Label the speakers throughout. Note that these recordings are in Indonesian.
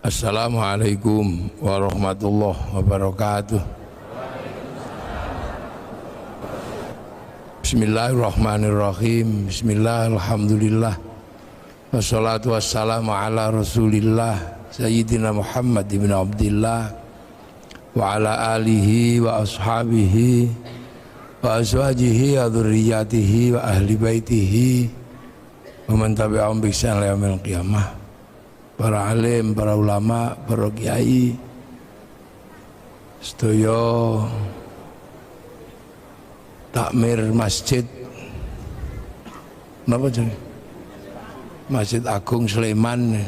Speaker 1: Assalamualaikum warahmatullahi wabarakatuh. Bismillahirrahmanirrahim. Bismillah, alhamdulillah. Wassalatu wassalamu ala rasulillah Sayyidina Muhammad ibn Abdillah wa ala alihi wa ashabihi wa azwajihi wa dhurriyyatihi wa ahli baitihi wa man tabi'ahum bi ihsan ila yaumil qiyamah. Para alim, para ulama, para kiai, sedaya takmir masjid, napa jenenge? Masjid Agung Sleman,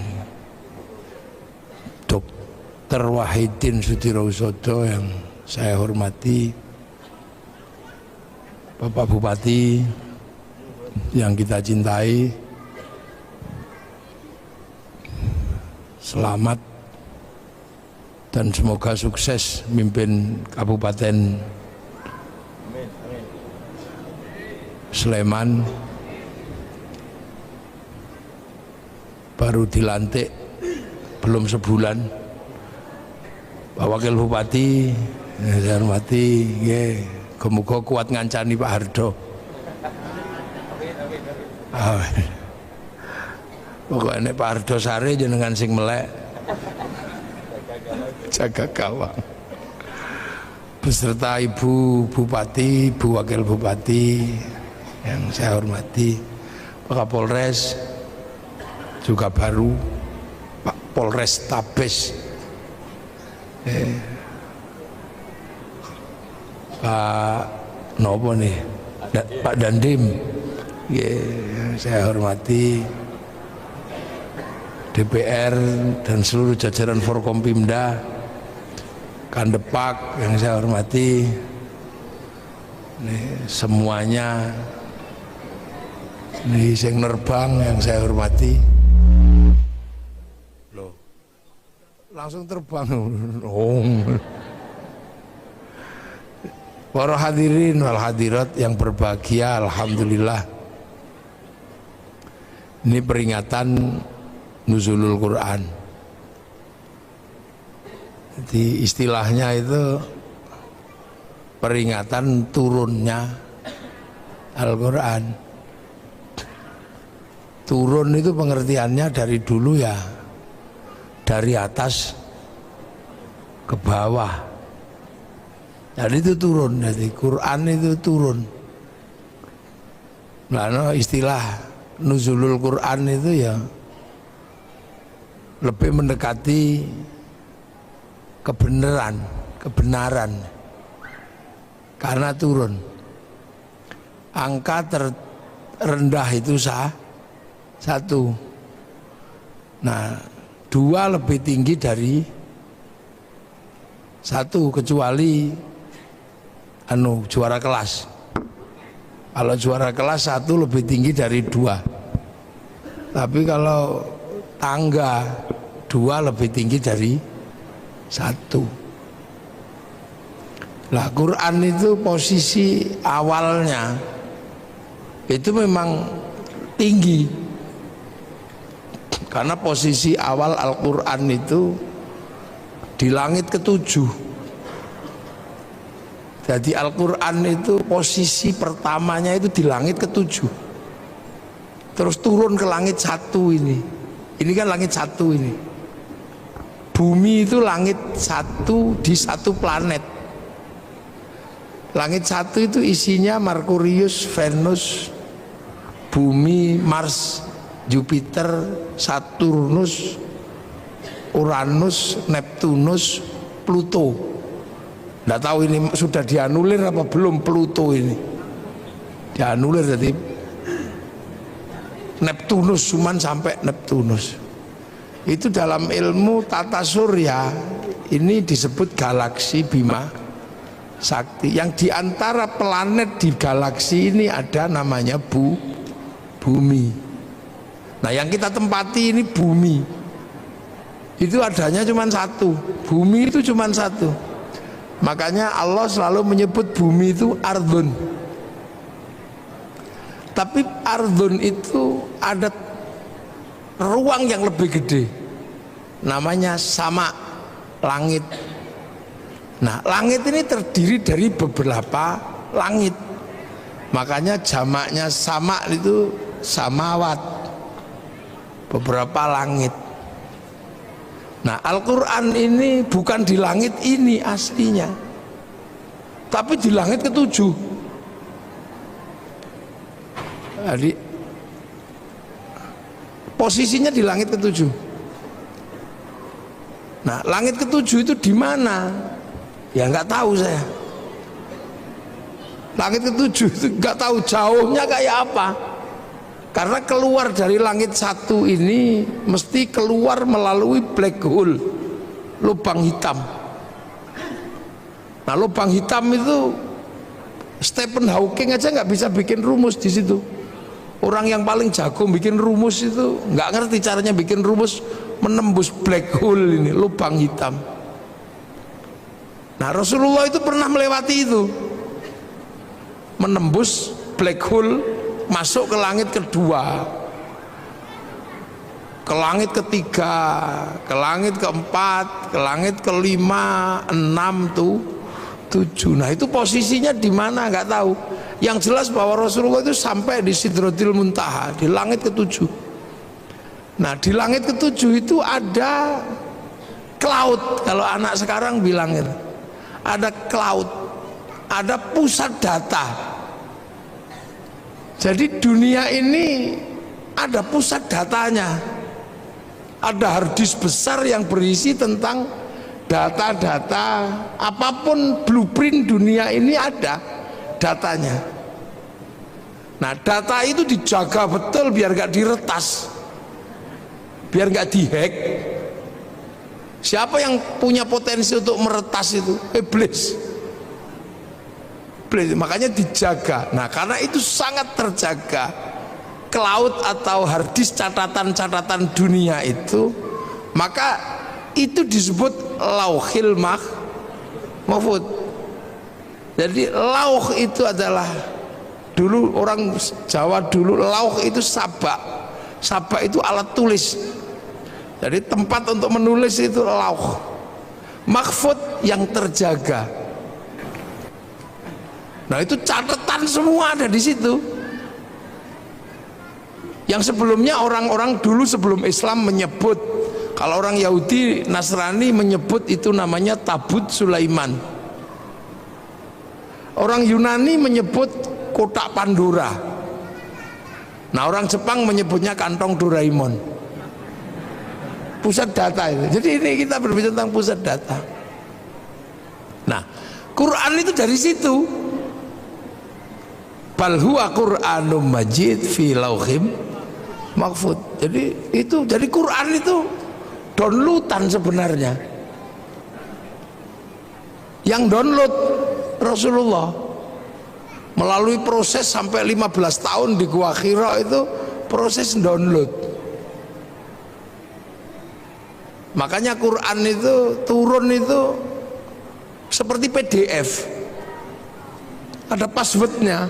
Speaker 1: Dr. Wahidin Sudirohusodo yang saya hormati, Bapak Bupati yang kita cintai, selamat dan semoga sukses mimpin Kabupaten Sleman. Baru dilantik belum sebulan Pak Wakil Bupati, saya hormati, semoga kuat ngancani Pak Hardo. Pokoknya Pak Hardo Sari jenengan sing melek jaga gawang beserta Ibu Bupati, Ibu Wakil Bupati yang saya hormati, Pak Kapolres juga baru, Pak Polres Tabes, Pak Nopo nih, Pak Dandim, saya hormati, DPR dan seluruh jajaran Forkompimda, Kandepak yang saya hormati, semuanya, sing nerbang yang saya hormati. Loh, langsung terbang. Para hadirin wal hadirat yang berbahagia, alhamdulillah. Ini peringatan Nuzulul Quran. Jadi istilahnya itu peringatan turunnya Al-Quran. Turun itu pengertiannya dari dulu ya, dari atas ke bawah. Jadi itu turun, jadi Quran itu turun. Nah, istilah Nuzulul Quran itu ya lebih mendekati kebenaran karena turun. Angka terendah itu satu. Nah, dua lebih tinggi dari satu kecuali juara kelas. Kalau juara kelas satu lebih tinggi dari dua. Tapi kalau tangga dua lebih tinggi dari satu. Nah, Quran itu posisi awalnya itu memang tinggi karena posisi awal Al-Quran itu di langit ketujuh. Jadi Al-Quran itu posisi pertamanya itu di langit ketujuh, terus turun ke langit satu ini. Ini kan langit satu ini. Bumi itu langit satu di satu planet. Langit satu itu isinya Merkurius, Venus, Bumi, Mars, Jupiter, Saturnus, Uranus, Neptunus, Pluto. Nggak tahu ini sudah dianulir apa belum Pluto ini. Dianulir jadi Neptunus, cuman sampai Neptunus. Itu dalam ilmu tata surya ini disebut galaksi Bima Sakti. Yang diantara planet di galaksi ini ada namanya Bumi. Nah, yang kita tempati ini Bumi. Itu adanya cuma satu. Bumi itu cuma satu. Makanya Allah selalu menyebut bumi itu ardun. Tapi ardun itu ada ruang yang lebih gede. namanya sama, langit. Nah, langit ini terdiri dari beberapa langit. Makanya jamaknya sama itu samawat, beberapa langit. Nah, Al-Quran ini bukan di langit ini aslinya, tapi di langit ketujuh. Jadi posisinya di langit ketujuh. Nah, langit ketujuh itu di mana? Ya nggak tahu saya. Langit ketujuh itu nggak tahu jauhnya kayak apa. Karena keluar dari langit satu ini mesti keluar melalui black hole, lubang hitam. Nah, lubang hitam itu Stephen Hawking aja nggak bisa bikin rumus di situ. Orang yang paling jago bikin rumus itu nggak ngerti caranya bikin rumus menembus black hole ini, lubang hitam. Nah, Rasulullah itu pernah melewati itu, menembus black hole, masuk ke langit kedua, ke langit ketiga, ke langit keempat, ke langit kelima, 6 tuh 7. Nah, itu posisinya di mana nggak tahu. Yang jelas bahwa Rasulullah itu sampai di Sidratil Muntaha, di langit ketujuh. Nah, di langit ketujuh itu ada cloud, kalau anak sekarang bilang itu. Ada cloud, ada pusat data. Jadi dunia ini ada pusat datanya. Ada harddisk besar yang berisi tentang data-data, apapun blueprint dunia ini ada datanya. Nah, data itu dijaga betul biar gak diretas, biar gak dihack. Siapa yang punya potensi untuk meretas itu? Iblis. Makanya dijaga. Nah, karena itu sangat terjaga, cloud atau harddisk catatan-catatan dunia itu, maka itu disebut lauhil mahfud. Jadi lauh itu adalah, dulu orang Jawa dulu lauh itu sabak. Sabak itu alat tulis. Jadi tempat untuk menulis itu lauh. Mahfud yang terjaga. Nah, itu catatan semua ada di situ. Yang sebelumnya orang-orang dulu sebelum Islam menyebut, kalau orang Yahudi Nasrani menyebut itu namanya Tabut Sulaiman. Orang Yunani menyebut kotak Pandora. Nah, orang Jepang menyebutnya kantong Doraemon. Pusat data itu. Jadi ini kita berbicara tentang pusat data. Nah, Quran itu dari situ. Bal huwa Qur'anum Majid fi lauhim mahfud. Jadi itu, jadi Quran itu downloadan sebenarnya. Yang download Rasulullah melalui proses sampai 15 tahun di Gua Hira, itu proses download. Makanya Quran itu turun itu seperti PDF, ada passwordnya.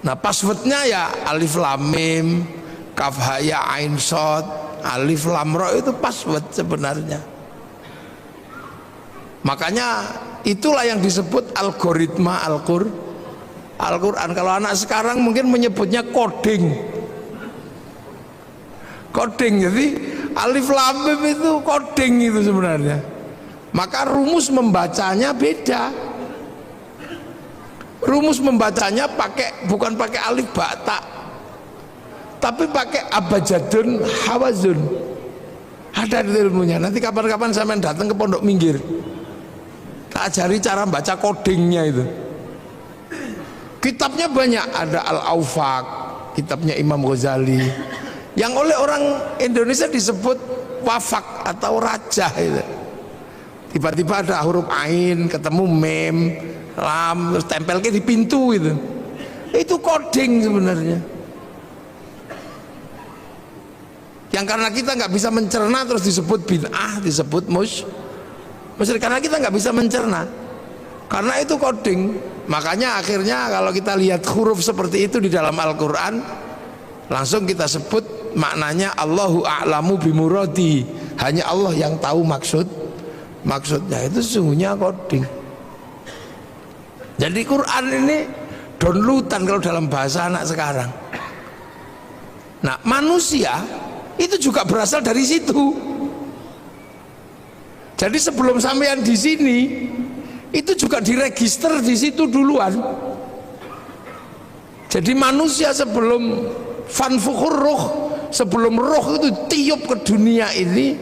Speaker 1: Nah, passwordnya ya alif lam mim, kaf ha ya ain shad, alif lam ra, itu password sebenarnya. Makanya itulah yang disebut algoritma Al-Quran. Kalau anak sekarang mungkin menyebutnya coding. Coding, jadi alif lam mim itu coding itu sebenarnya. Maka rumus membacanya beda. Rumus membacanya bukan pakai alif ba ta, tapi pakai abjadun hawazun. Ada ilmunya. Nanti kapan-kapan saya datang ke Pondok Minggir, tak ajari cara baca codingnya itu. Kitabnya banyak, ada Al-Aufaq, kitabnya Imam Ghazali, yang oleh orang Indonesia disebut wafak atau raja itu. Tiba-tiba ada huruf ain ketemu mem, lam, terus tempel di pintu itu coding sebenarnya. Yang karena kita nggak bisa mencerna terus disebut bid'ah, disebut musyrik, karena kita nggak bisa mencerna, karena itu coding. Makanya akhirnya kalau kita lihat huruf seperti itu di dalam Al-Quran, langsung kita sebut maknanya Allahu a'lamu bimuradi, hanya Allah yang tahu maksudnya. Itu sesungguhnya coding. Jadi Quran ini downloadan kalau dalam bahasa anak sekarang. Nah, manusia itu juga berasal dari situ. Jadi sebelum sampean di sini itu juga diregister di situ duluan. Jadi manusia sebelum fanfukhur ruh, sebelum roh itu tiup ke dunia ini,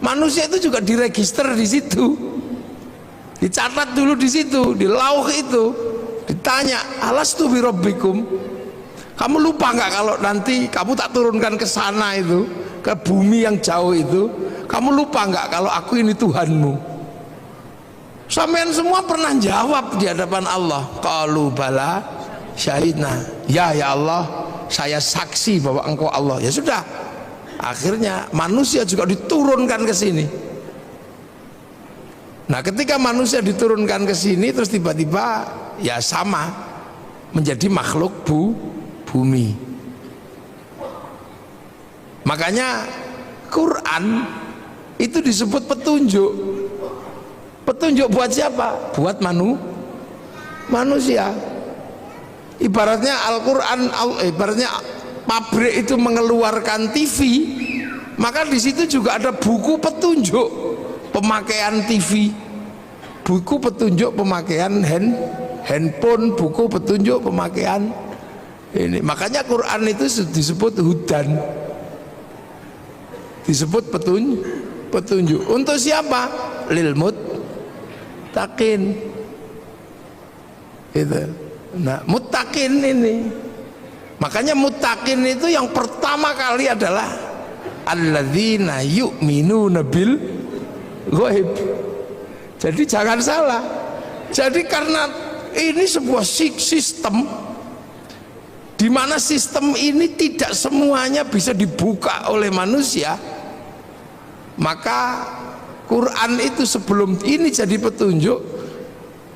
Speaker 1: manusia itu juga diregister di situ. Dicatat dulu di situ, di lauh itu. Ditanya, alastu bi rabbikum? Kamu lupa nggak kalau nanti kamu tak turunkan ke sana itu, ke bumi yang jauh itu? Kamu lupa nggak kalau aku ini Tuhanmu? Sampean semua pernah jawab di hadapan Allah. Qalu bala syahidna. Ya Allah, saya saksi bahwa engkau Allah. Ya sudah. Akhirnya manusia juga diturunkan ke sini. Nah, ketika manusia diturunkan ke sini, terus tiba-tiba ya sama menjadi makhluk bumi. Makanya Quran itu disebut petunjuk. Petunjuk buat siapa? Buat manusia. Ibaratnya Al-Quran, ibaratnya pabrik itu mengeluarkan TV, maka di situ juga ada buku petunjuk pemakaian TV, buku petunjuk pemakaian handphone, buku petunjuk pemakaian ini. Makanya Quran itu disebut hudan, disebut petunjuk. Untuk siapa? Lil muttaqin. Itu. Nah, muttaqin ini. Makanya muttaqin itu yang pertama kali adalah alladzina yu'minuna bil ghaib. Jadi jangan salah. Jadi karena ini sebuah sistem di mana sistem ini tidak semuanya bisa dibuka oleh manusia, maka Quran itu sebelum ini jadi petunjuk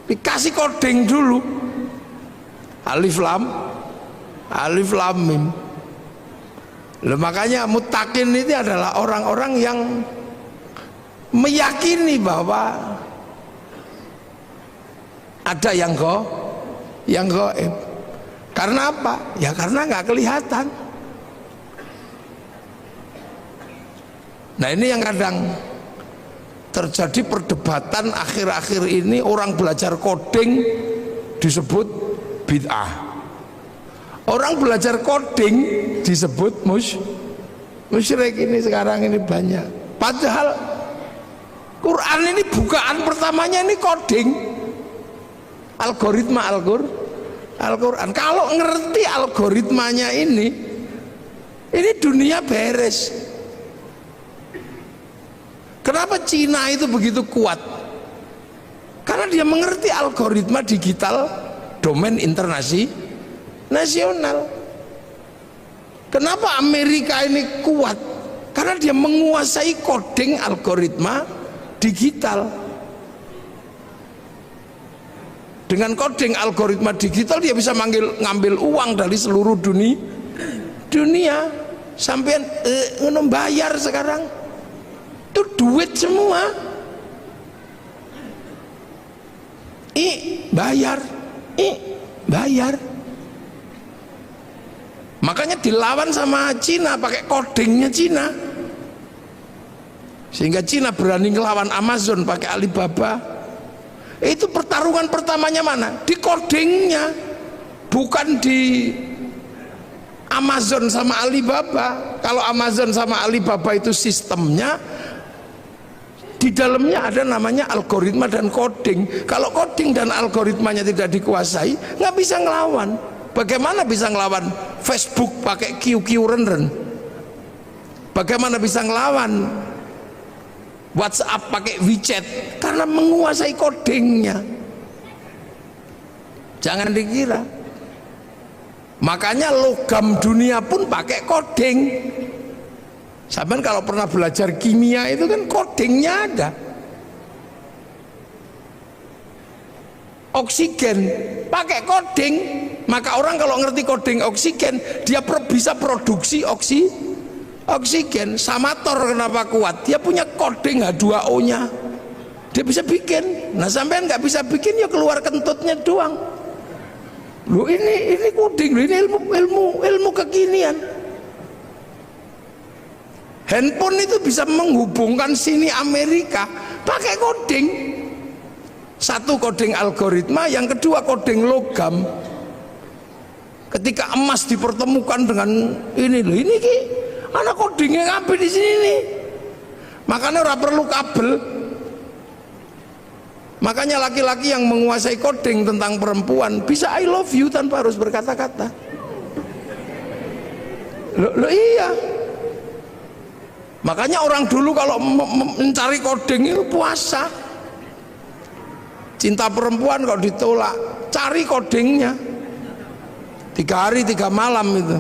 Speaker 1: dikasih coding dulu. Alif lam mim. Makanya muttaqin ini adalah orang-orang yang meyakini bahwa ada yang gaib. Karena apa? Ya karena nggak kelihatan. Nah, ini yang kadang terjadi perdebatan akhir-akhir ini, orang belajar coding disebut bid'ah. Orang belajar coding disebut musyrik. Ini sekarang ini banyak. Padahal Quran ini bukaan pertamanya ini coding, algoritma Al-Quran. Kalau ngerti algoritmanya ini dunia beres. Kenapa Cina itu begitu kuat? Karena dia mengerti algoritma digital domain internasional. Kenapa Amerika ini kuat? Karena dia menguasai coding algoritma digital. Dengan coding algoritma digital dia bisa ngambil uang dari seluruh dunia. Sampai bayar sekarang itu duit semua. Bayar. Makanya dilawan sama Cina pakai codingnya Cina, sehingga Cina berani ngelawan Amazon pakai Alibaba. Itu pertarungan pertamanya mana? Di codingnya, bukan di Amazon sama Alibaba. Kalau Amazon sama Alibaba itu sistemnya, di dalamnya ada namanya algoritma dan coding. Kalau coding dan algoritmanya tidak dikuasai, nggak bisa ngelawan. Bagaimana bisa ngelawan Facebook pakai QQ renden? Bagaimana bisa ngelawan WhatsApp pakai WeChat? Karena menguasai codingnya. Jangan dikira. Makanya logam dunia pun pakai coding. Sampai kalau pernah belajar kimia itu kan codingnya ada. oksigen pakai coding. Maka orang kalau ngerti coding oksigen, dia bisa produksi oksigen. Samator kenapa kuat? Dia punya coding H2O-nya. Dia bisa bikin. Nah, sampean nggak bisa bikin, ya keluar kentutnya doang. Loh, ini coding, loh, ini ilmu kekinian. Handphone itu bisa menghubungkan sini Amerika pakai coding. Satu coding algoritma, yang kedua coding logam. Ketika emas dipertemukan dengan ini loh, ini ki anak codingnya ngapain di sini nih. Makanya ora perlu kabel. Makanya laki-laki yang menguasai coding tentang perempuan bisa I love you tanpa harus berkata-kata. Loh iya. Makanya orang dulu kalau mencari coding itu puasa. Cinta perempuan kok ditolak, cari codingnya. 3 hari 3 malam itu.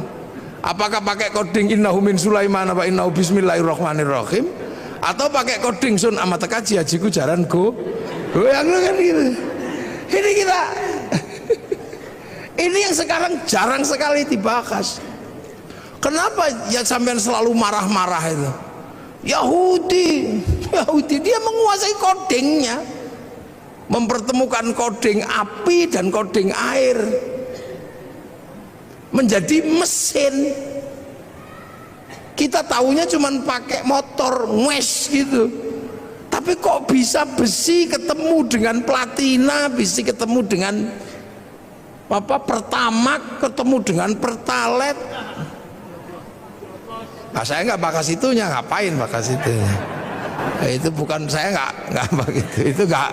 Speaker 1: Apakah pakai coding innahu min Sulaiman apa innahu bismillahirrahmanirrahim, atau pakai coding sun amat kaji hajiku jaran goyang kan gitu. Ini kita ini yang sekarang jarang sekali dibahas. Kenapa ya sampean selalu marah-marah itu? Yahudi dia menguasai codingnya, mempertemukan coding api dan coding air menjadi mesin. Kita tahunya cuman pakai motor ngwes gitu, tapi kok bisa besi ketemu dengan platina, besi ketemu dengan pertamak, ketemu dengan pertalite. Nah, saya nggak bakas itunya, ngapain bakas itu? Itu bukan, saya nggak begitu, itu nggak,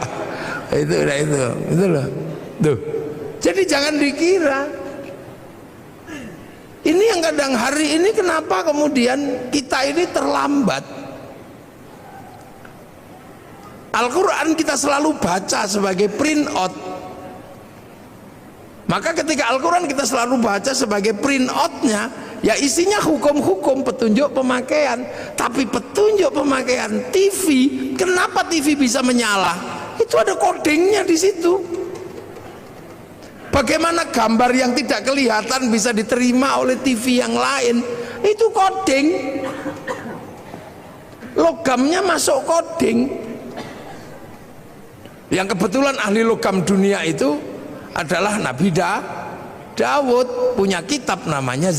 Speaker 1: itu loh, tuh. Jadi jangan dikira. Ini yang kadang hari ini kenapa kemudian kita ini terlambat. Al-Quran kita selalu baca sebagai print out. Maka ketika Al-Quran kita selalu baca sebagai print outnya, ya isinya hukum-hukum, petunjuk pemakaian. Tapi petunjuk pemakaian TV, kenapa TV bisa menyala? Itu ada codingnya di situ. Bagaimana gambar yang tidak kelihatan bisa diterima oleh TV yang lain? Itu coding. Logamnya masuk coding. Yang kebetulan ahli logam dunia itu adalah Nabi Daud, punya kitab namanya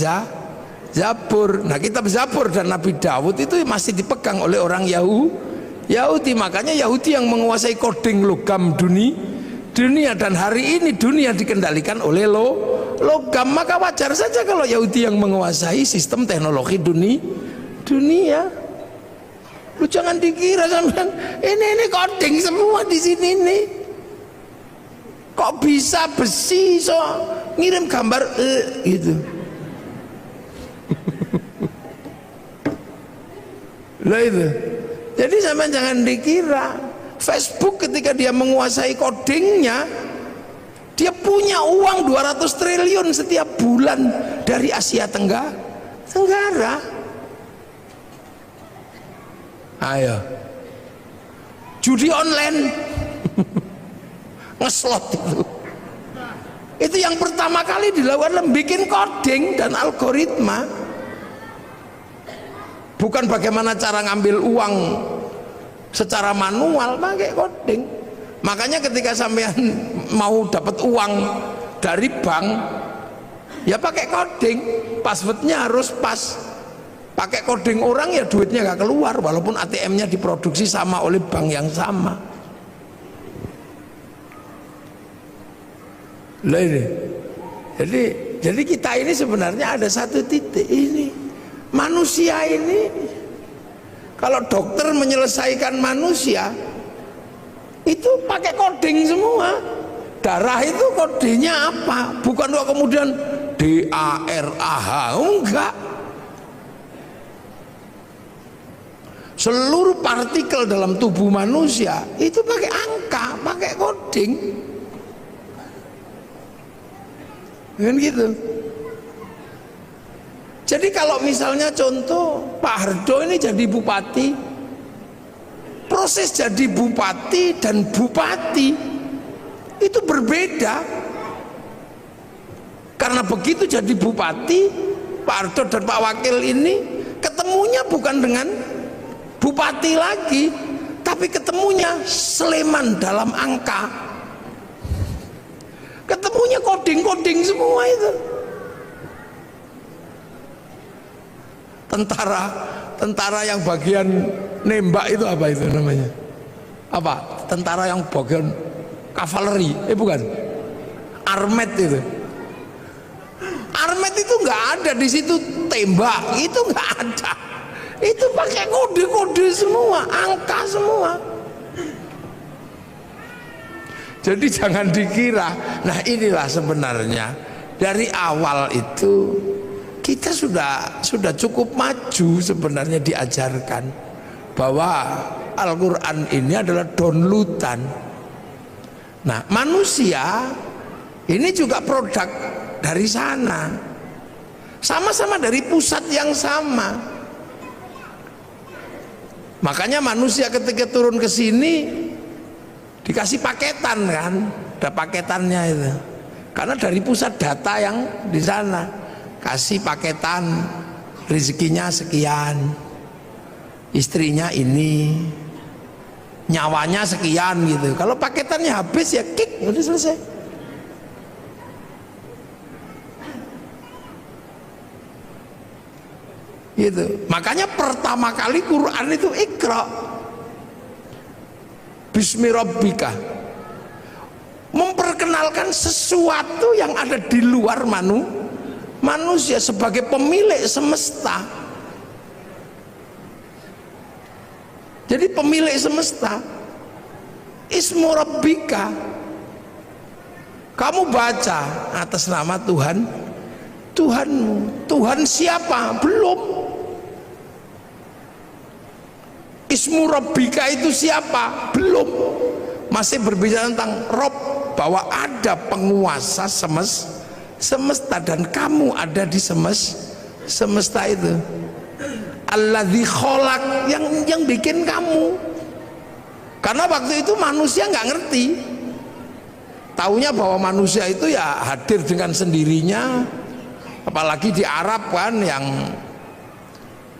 Speaker 1: Zabur. Nah, kitab Zabur dan Nabi Daud itu masih dipegang oleh orang Yahudi. Makanya Yahudi yang menguasai coding logam dunia, dan hari ini dunia dikendalikan oleh logam. Maka wajar saja kalau Yahudi yang menguasai sistem teknologi dunia. Lu jangan dikira sampean ini coding semua di sini nih. Kok bisa besi so ngirim gambar gitu. Lah itu. Jadi sampean jangan dikira Facebook ketika dia menguasai codingnya, dia punya uang 200 triliun setiap bulan dari Asia Tenggara. Ayo, judi online, ngeslot itu yang pertama kali dilakukan bikin coding dan algoritma. Bukan bagaimana cara ngambil uang secara manual, pakai coding. Makanya ketika sampean mau dapat uang dari bank, ya pakai coding, passwordnya harus pas. Pakai coding orang ya duitnya nggak keluar, walaupun ATM-nya diproduksi sama oleh bank yang sama. Lah ini, jadi kita ini sebenarnya ada satu titik ini, manusia ini. Kalau dokter menyelesaikan manusia itu pakai coding semua. Darah itu kodenya apa? Bukan kok kemudian DARAH, enggak. Seluruh partikel dalam tubuh manusia itu pakai angka, pakai coding. Kan gitu. Jadi kalau misalnya contoh Pak Hardo ini jadi bupati, proses jadi bupati dan bupati itu berbeda. Karena begitu jadi bupati, Pak Ardo dan Pak Wakil ini ketemunya bukan dengan bupati lagi, tapi ketemunya Sleman dalam angka, ketemunya koding-koding semua itu. Tentara yang bagian nembak itu apa itu namanya? Apa? Tentara yang bagian kavaleri? Bukan. Armet itu. Armet itu nggak ada di situ, tembak itu nggak ada. Itu pakai kode-kode semua, angka semua. Jadi jangan dikira. Nah inilah sebenarnya dari awal itu kita sudah cukup maju sebenarnya diajarkan bahwa Al-Quran ini adalah downloadan. Nah manusia ini juga produk dari sana, sama-sama dari pusat yang sama. Makanya manusia ketika turun ke sini dikasih paketan kan, ada paketannya itu, karena dari pusat data yang di sana kasih paketan, rezekinya sekian, istrinya ini, nyawanya sekian gitu. Kalau paketannya habis ya kick, udah selesai. Gitu. Makanya pertama kali Quran itu Iqra Bismi Rabbika, memperkenalkan sesuatu yang ada di luar manusia sebagai pemilik semesta. Jadi pemilik semesta, Ismu Rabbika, kamu baca atas nama Tuhanmu. Tuhan siapa? Belum. Ismu Rabbika itu siapa? Belum. Masih berbicara tentang Rob, bahwa ada penguasa semesta dan kamu ada di semesta itu. Alladzi kholaq, yang bikin kamu. Karena waktu itu manusia nggak ngerti, taunya bahwa manusia itu ya hadir dengan sendirinya. Apalagi di Arab kan, yang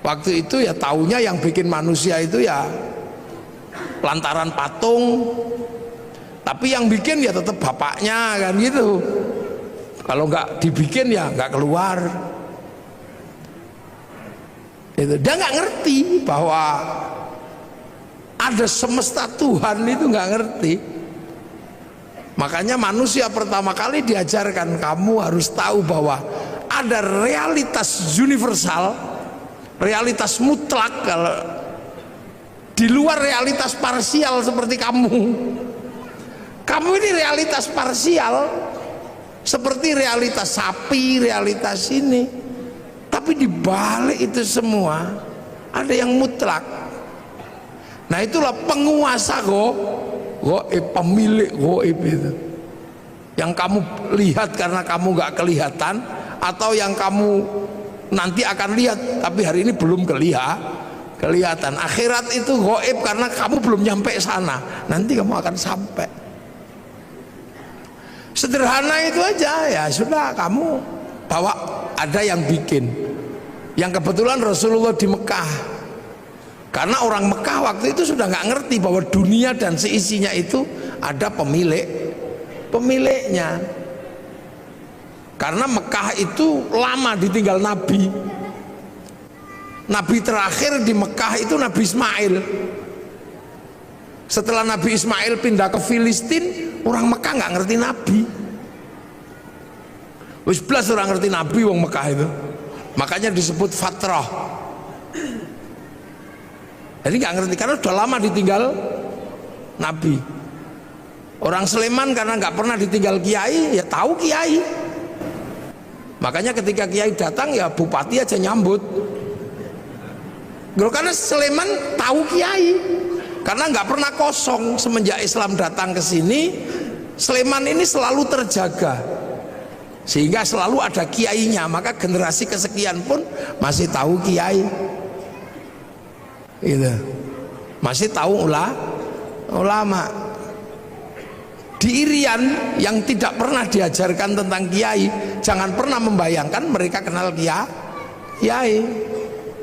Speaker 1: waktu itu ya taunya yang bikin manusia itu ya lantaran patung, tapi yang bikin ya tetap bapaknya kan gitu. Kalau nggak dibikin ya nggak keluar. Itu dia nggak ngerti bahwa ada semesta Tuhan, itu nggak ngerti. Makanya manusia pertama kali diajarkan, kamu harus tahu bahwa ada realitas universal, realitas mutlak, kalau di luar realitas parsial seperti kamu. Kamu ini realitas parsial seperti realitas sapi, realitas ini. Tapi di balik itu semua ada yang mutlak. Nah itulah penguasa goib, pemilik goib itu. Yang kamu lihat karena kamu gak kelihatan, atau yang kamu nanti akan lihat tapi hari ini belum kelihatan. Akhirat itu goib karena kamu belum nyampe sana, nanti kamu akan sampai. Sederhana itu aja, ya sudah, kamu bawa, ada yang bikin. Yang kebetulan Rasulullah di Mekah, karena orang Mekah waktu itu sudah nggak ngerti bahwa dunia dan seisinya itu ada pemiliknya. Karena Mekah itu lama ditinggal Nabi. Nabi terakhir di Mekah itu Nabi Ismail. Setelah Nabi Ismail pindah ke Filistin, orang Mekah nggak ngerti Nabi. Wis belas orang ngerti Nabi wong Mekah itu. Makanya disebut fatrah. Jadi nggak ngerti karena sudah lama ditinggal Nabi. Orang Sleman karena nggak pernah ditinggal kiai, ya tahu kiai. Makanya ketika kiai datang ya bupati aja nyambut. Karena Sleman tahu kiai, karena nggak pernah kosong semenjak Islam datang ke sini. Sleman ini selalu terjaga, sehingga selalu ada kiainya. Maka generasi kesekian pun masih tahu kiai, gitu. Masih tahu ulama. di Irian yang tidak pernah diajarkan tentang kiai, jangan pernah membayangkan mereka kenal kiai.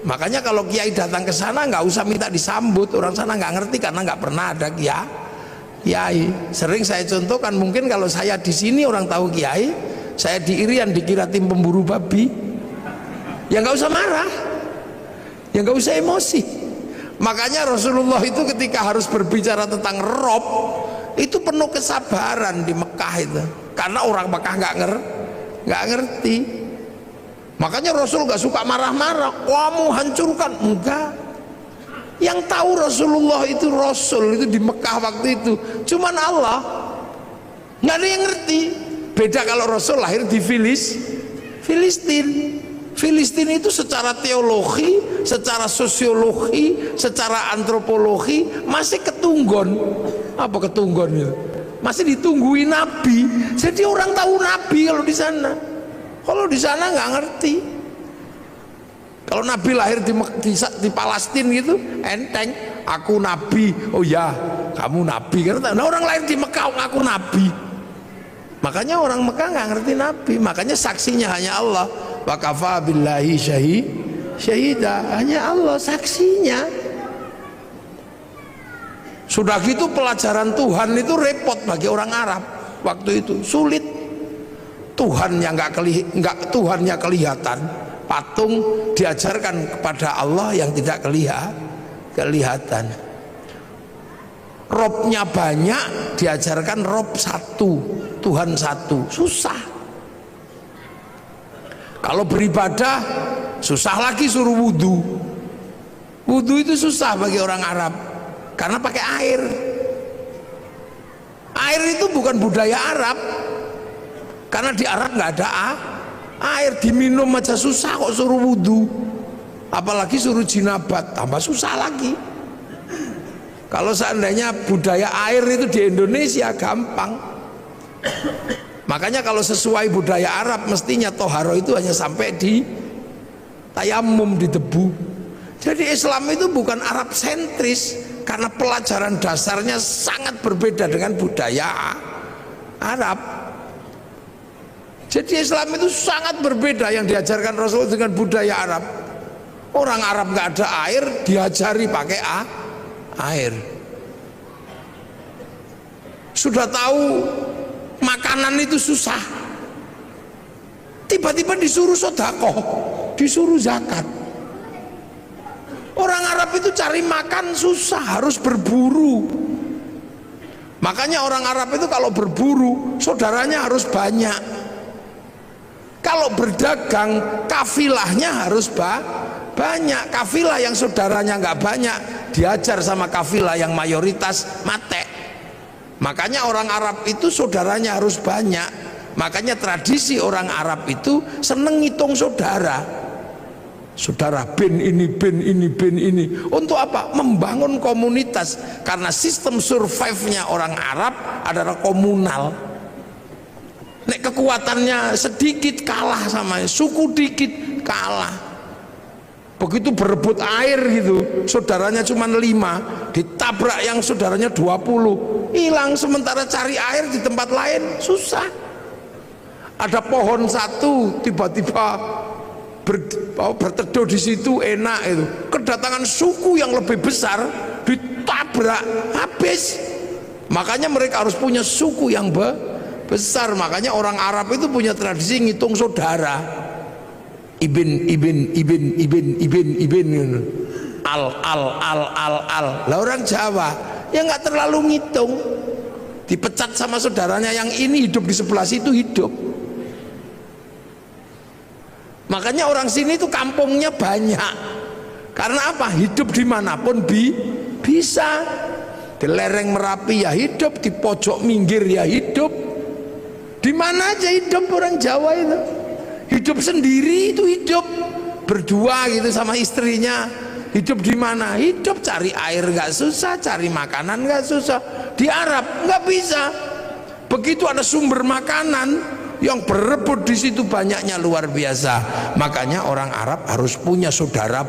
Speaker 1: Makanya kalau kiai datang ke sana nggak usah minta disambut, orang sana nggak ngerti karena nggak pernah ada kiai. Sering saya contohkan, mungkin kalau saya di sini orang tahu kiai, saya di Irian dikira tim pemburu babi, ya nggak usah marah, ya nggak usah emosi. Makanya Rasulullah itu ketika harus berbicara tentang Rob itu penuh kesabaran di Mekah itu, karena orang Mekah nggak ngerti. Makanya Rasul nggak suka marah-marah, kamu hancurkan, enggak. Yang tahu Rasulullah itu Rasul itu di Mekah waktu itu cuman Allah, nggak ada yang ngerti. Beda kalau Rasul lahir di Filistin. Filistin itu secara teologi, secara sosiologi, secara antropologi masih ketunggon. Apa ketunggon itu? Masih ditungguin Nabi. Jadi orang tahu Nabi kalau di sana. Kalau di sana nggak ngerti. Kalau Nabi lahir di Palestina gitu, enteng. Aku Nabi. Oh ya, kamu Nabi. Karena orang lahir di Mekah ngaku Nabi. Makanya orang Mekah nggak ngerti Nabi. Makanya saksinya hanya Allah. Wa kafa billahi syahida, hanya Allah saksinya. Sudah gitu pelajaran Tuhan itu repot bagi orang Arab waktu itu, sulit. Tuhan yang Tuhannya kelihatan, patung diajarkan kepada Allah yang tidak kelihatan. Robnya banyak diajarkan Rob satu, Tuhan satu, susah. Kalau beribadah susah lagi, suruh wudhu. Wudhu itu susah bagi orang Arab karena pakai air. Air itu bukan budaya Arab, karena di Arab nggak ada air, diminum aja susah kok suruh wudhu, apalagi suruh jinabat, tambah susah lagi. Kalau seandainya budaya air itu di Indonesia gampang. Makanya kalau sesuai budaya Arab mestinya toharo itu hanya sampai di tayamum, di debu. Jadi Islam itu bukan Arab sentris, karena pelajaran dasarnya sangat berbeda dengan budaya Arab. Jadi Islam itu sangat berbeda yang diajarkan Rasul dengan budaya Arab. Orang Arab nggak ada air, diajari pakai air. Sudah tahu makanan itu susah, tiba-tiba disuruh sedekah, disuruh zakat. Orang Arab itu cari makan susah, harus berburu. Makanya orang Arab itu kalau berburu saudaranya harus banyak. Kalau berdagang kafilahnya harus banyak. Kafilah yang saudaranya nggak banyak diajar sama kafilah yang mayoritas mate. Makanya orang Arab itu saudaranya harus banyak. Makanya tradisi orang Arab itu seneng ngitung saudara. Saudara bin ini, bin ini, bin ini. Untuk apa? Membangun komunitas. Karena sistem survive-nya orang Arab adalah komunal. Nek kekuatannya sedikit kalah sama suku, dikit kalah. Begitu berebut air gitu, saudaranya cuma 5, ditabrak yang saudaranya 20, hilang. Sementara cari air di tempat lain susah. Ada pohon satu tiba-tiba berteduh di situ enak itu, kedatangan suku yang lebih besar ditabrak habis. Makanya mereka harus punya suku yang besar. Makanya orang Arab itu punya tradisi ngitung saudara. Ibn al. Lah orang Jawa ya nggak terlalu ngitung, dipecat sama saudaranya yang ini hidup di sebelah situ hidup. Makanya orang sini itu kampungnya banyak. Karena apa? Hidup dimanapun bisa. Di lereng Merapi ya hidup, di pojok minggir ya hidup, di mana aja hidup orang Jawa itu. Hidup sendiri itu hidup, berdua gitu sama istrinya. Hidup di mana? Hidup cari air nggak susah, cari makanan nggak susah. Di Arab nggak bisa. Begitu ada sumber makanan yang berebut di situ banyaknya luar biasa. Makanya orang Arab harus punya saudara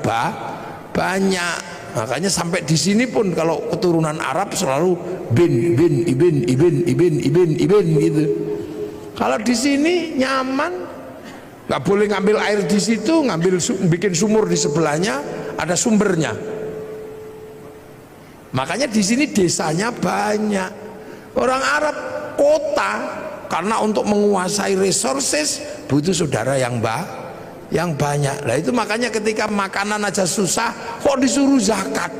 Speaker 1: banyak. Makanya sampai di sini pun kalau keturunan Arab selalu ibin gitu. Kalau di sini nyaman, nggak boleh ngambil air di situ, bikin sumur di sebelahnya, ada sumbernya. Makanya di sini desanya banyak. Orang Arab kota, karena untuk menguasai resources butuh saudara yang banyak. Nah itu makanya ketika makanan aja susah kok disuruh zakat,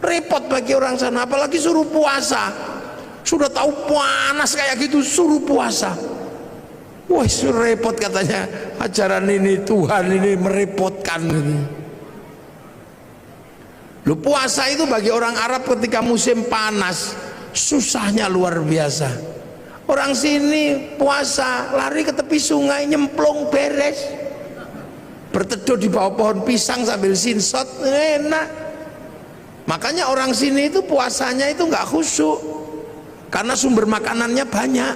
Speaker 1: repot bagi orang sana. Apalagi suruh puasa, sudah tahu panas kayak gitu suruh puasa. Wah repot katanya, ajaran ini Tuhan ini merepotkan. Lu puasa itu bagi orang Arab ketika musim panas susahnya luar biasa. Orang sini puasa lari ke tepi sungai nyemplung beres, berteduh di bawah pohon pisang sambil sinsot, enak. Makanya orang sini itu puasanya itu nggak khusyuk karena sumber makanannya banyak.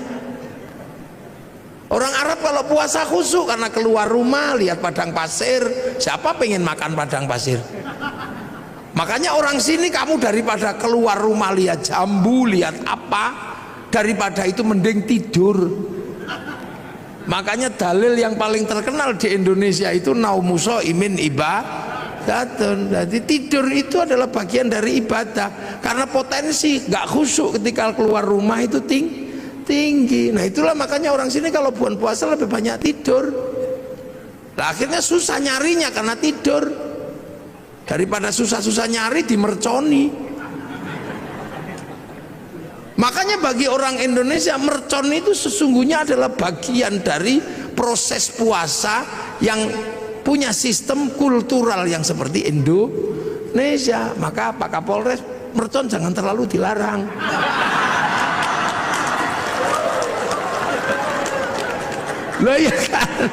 Speaker 1: Orang Arab kalau puasa khusyuk karena keluar rumah lihat padang pasir, siapa pengen makan padang pasir? Makanya orang sini kamu daripada keluar rumah lihat jambu, lihat apa, daripada itu mending tidur. Makanya dalil yang paling terkenal di Indonesia itu naumuso imin ibadatun. Jadi tidur itu adalah bagian dari ibadah, karena potensi nggak khusyuk ketika keluar rumah itu tinggi. Nah itulah makanya orang sini kalau bulan puasa lebih banyak tidur. Nah, akhirnya susah nyarinya karena tidur. Daripada susah-susah nyari dimerconi. Makanya bagi orang Indonesia mercon itu sesungguhnya adalah bagian dari proses puasa yang punya sistem kultural yang seperti Indonesia. Maka Pak Kapolres, mercon jangan terlalu dilarang. Loh ya kan,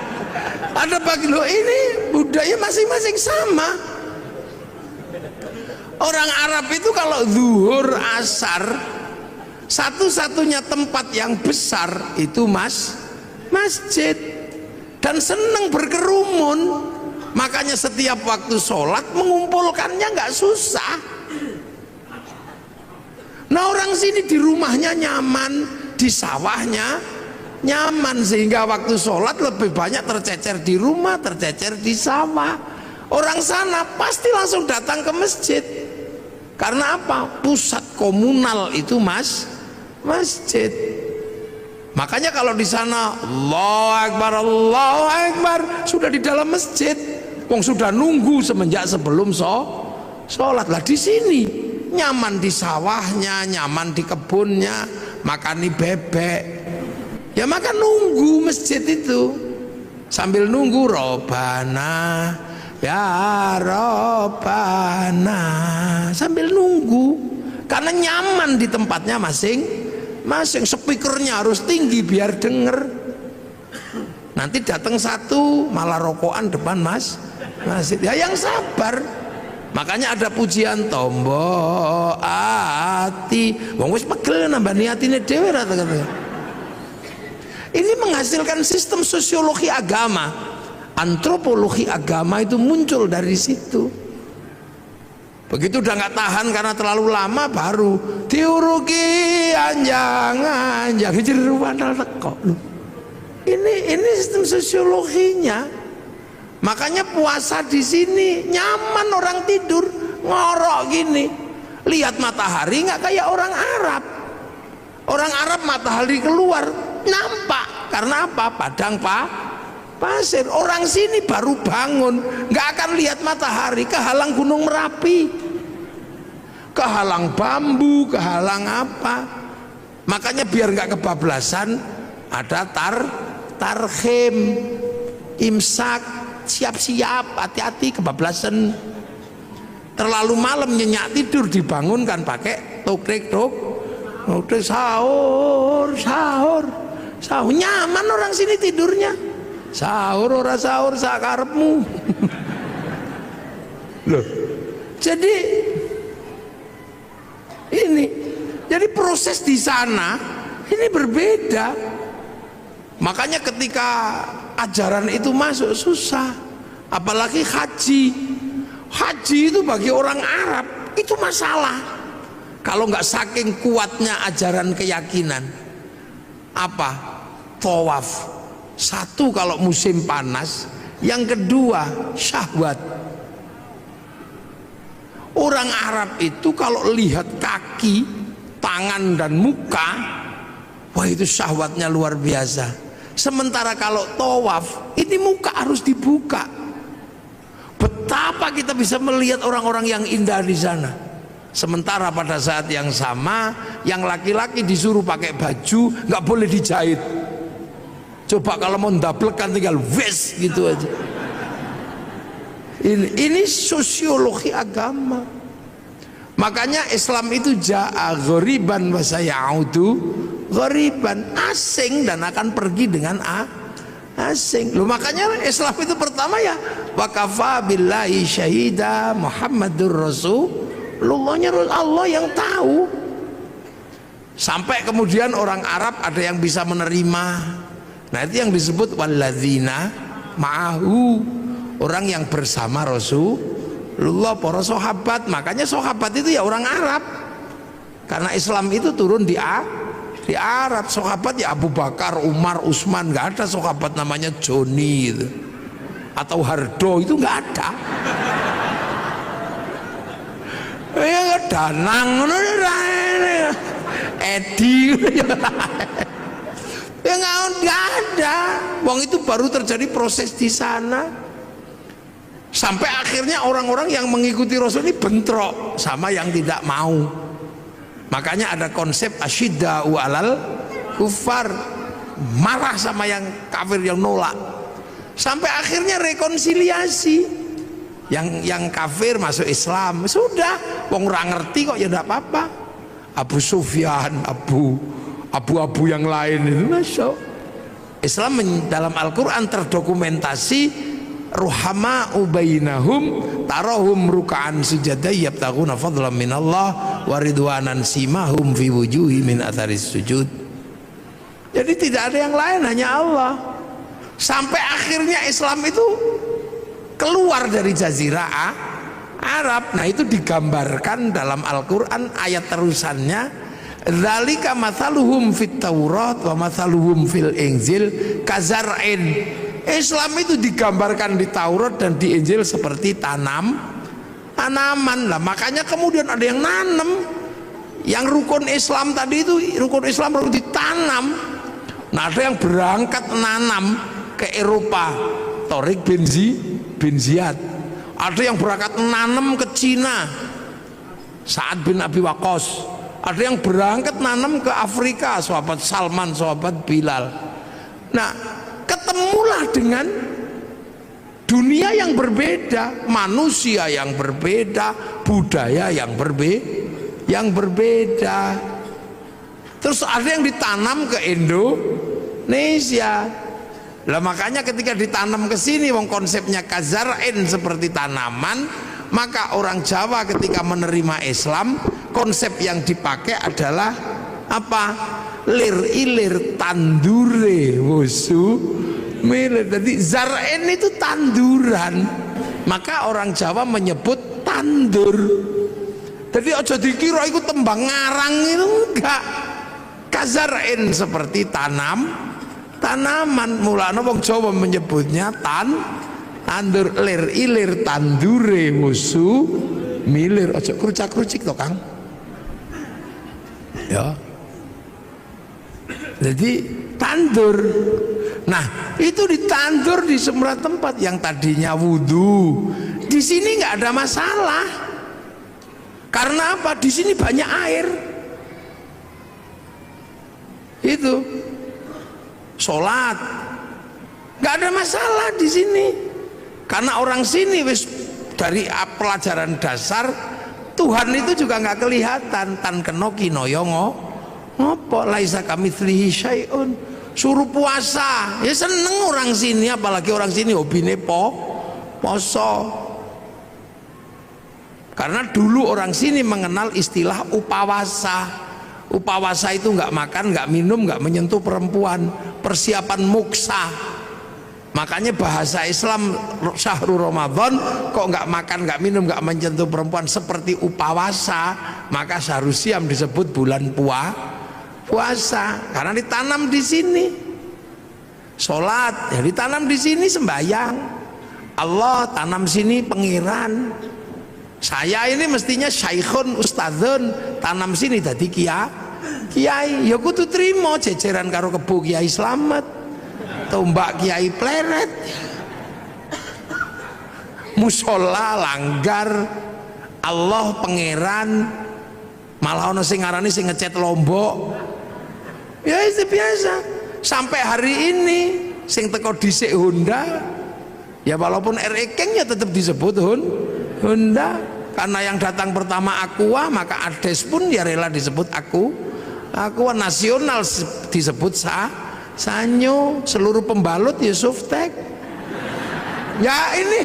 Speaker 1: ada bagi lo ini budaya masing-masing sama. Orang Arab itu kalau zuhur asar satu-satunya tempat yang besar itu masjid, dan senang berkerumun. Makanya setiap waktu sholat mengumpulkannya nggak susah. Nah orang sini di rumahnya nyaman, di sawahnya nyaman, sehingga waktu sholat lebih banyak tercecer di rumah, tercecer di sawah. Orang sana pasti langsung datang ke masjid. Karena apa? Pusat komunal itu masjid. Makanya kalau di sana Allahu Akbar sudah di dalam masjid. Wong sudah nunggu semenjak sebelum sholat. Lah di sini nyaman di sawahnya, nyaman di kebunnya, makani bebek. Ya makan nunggu masjid itu. Sambil nunggu Robana ya Rabbana, sambil nunggu karena nyaman di tempatnya masing-masing. Speakernya harus tinggi biar denger. Nanti datang satu malah rokokan depan masjid. Ya yang sabar. Makanya ada pujian tombo ati wong wis pegel nambah niatine dhewe ra. Ini menghasilkan sistem sosiologi agama. Antropologi agama itu muncul dari situ. Begitu udah nggak tahan karena terlalu lama, baru diuruki anjang jeruan teko. Ini sistem sosiologinya. Makanya puasa di sini nyaman, orang tidur ngorok gini, lihat matahari nggak kayak orang Arab. Orang Arab matahari keluar nampak karena apa? Padang pasir. Orang sini baru bangun nggak akan lihat matahari, kehalang Gunung Merapi, kehalang bambu, kehalang apa. Makanya biar nggak kebablasan ada tarhim, imsak, siap-siap, hati-hati kebablasan. Terlalu malam nyenyak tidur dibangunkan pakai tokrik sahur, nyaman orang sini tidurnya. Sahur ora sahur sakarepmu. Loh. Jadi jadi proses di sana ini berbeda. Makanya ketika ajaran itu masuk susah. Apalagi haji. Haji itu bagi orang Arab itu masalah. Kalau nggak saking kuatnya ajaran keyakinan. Apa? Tawaf. Satu kalau musim panas, yang kedua syahwat. Orang Arab itu kalau lihat kaki, tangan dan muka, wah itu syahwatnya luar biasa. Sementara kalau tawaf, ini muka harus dibuka. Betapa kita bisa melihat orang-orang yang indah di sana. Sementara pada saat yang sama, yang laki-laki disuruh pakai baju, nggak boleh dijahit. Coba kalau mau ndablekan tinggal wes gitu aja. Ini sosiologi agama. Makanya Islam itu ja'a ghoriban wa sayaudu ghoriban, asing dan akan pergi dengan asing. Loh, makanya Islam itu pertama ya wa kafa billahi syahida Muhammadur Rasulullahnya Allah yang tahu. Sampai kemudian orang Arab ada yang bisa menerima. Nah itu yang disebut walladzina ma'ahu, orang yang bersama Rasulullah, para sahabat. Makanya sahabat itu ya orang Arab, karena Islam itu turun di Arab. Sahabat ya Abu Bakar, Umar, Utsman. Nggak ada sahabat namanya Joni itu, atau Hardo, itu nggak ada. Ya Danang, Edi, ya nggak ada. Wong itu baru terjadi proses di sana. Sampai akhirnya orang-orang yang mengikuti Rasul ini bentrok sama yang tidak mau. Makanya ada konsep asyidda'u 'alal kufar, marah sama yang kafir, yang nolak. Sampai akhirnya rekonsiliasi. Yang kafir masuk Islam, sudah, wong ora ngerti kok ya enggak apa-apa. Abu Sufyan, abu-abu yang lain itu masuk Islam. Dalam Al-Quran terdokumentasi ruhama ubainahum tarahum ruka'an sujada yabtaguna fadlan minallah wa ridwanan simahum fi wujuhi min atharis sujud. Jadi tidak ada yang lain, hanya Allah. Sampai akhirnya Islam itu keluar dari jazirah Arab. Nah itu digambarkan dalam Al-Quran ayat terusannya, dzalika mathaluhum fit Taurat wa mathaluhum fil Injil kazar'in. Islam itu digambarkan di Taurat dan di Injil seperti tanaman. Lah makanya kemudian ada yang nanam. Yang rukun Islam tadi itu, rukun Islam harus ditanam. Nah ada yang berangkat nanam ke Eropa, Tariq bin Ziyad. Ada yang berangkat nanam ke Cina, Sa'ad bin Abi Waqqas. Ada yang berangkat nanam ke Afrika, sahabat Salman, sahabat Bilal. Nah ketemulah dengan dunia yang berbeda, manusia yang berbeda, budaya yang berbeda. Terus ada yang ditanam ke Indonesia. Lah makanya ketika ditanam ke sini, wong konsepnya kazar'in seperti tanaman, maka orang Jawa ketika menerima Islam, konsep yang dipakai adalah apa? Lir ilir tandure wusu milir. Jadi zar'in itu tanduran, maka orang Jawa menyebut tandur. Jadi aja dikira itu tembang ngarang, itu enggak. Kazar'in seperti tanaman. Mulane wong Jawa menyebutnya tandur. Lir ilir tandure wusu milir. Aja krucak-krucik to Kang ya. Jadi tandur. Nah itu ditandur di semua tempat. Yang tadinya wudhu, di sini nggak ada masalah. Karena apa? Di sini banyak air. Itu sholat nggak ada masalah di sini. Karena orang sini wis dari pelajaran dasar, Tuhan itu juga nggak kelihatan. Tan kenoki noyongo ngopo laisa kamitslihi syai'un. Suruh puasa ya seneng orang sini, apalagi orang sini hobine poso. Karena dulu orang sini mengenal istilah upawasa. Upawasa itu nggak makan, nggak minum, nggak menyentuh perempuan, persiapan muksa. Makanya bahasa Islam syahrul Ramadan kok nggak makan, nggak minum, nggak menyentuh perempuan seperti upawasa, maka syahrul siam disebut bulan puasa karena ditanam di sini. Sholat ya ditanam di sini, sembahyang Allah tanam sini pengiran. Saya ini mestinya syaikhun ustadzun, tanam sini tadi kiai ya kudu trimo jejeran karo Kebo Kiai Slamet, Tombak Kiai Pleret, musola langgar, Allah pangeran, malah ono sing ngarani sing ngecet Lombok. Ya itu biasa. Sampai hari ini sing teko dhisik Honda, ya walaupun RE King ya tetap disebut Honda. Karena yang datang pertama Aqua, maka Ades pun ya rela disebut Aqua nasional disebut Sanyo, seluruh pembalut ya Softek. Ya ini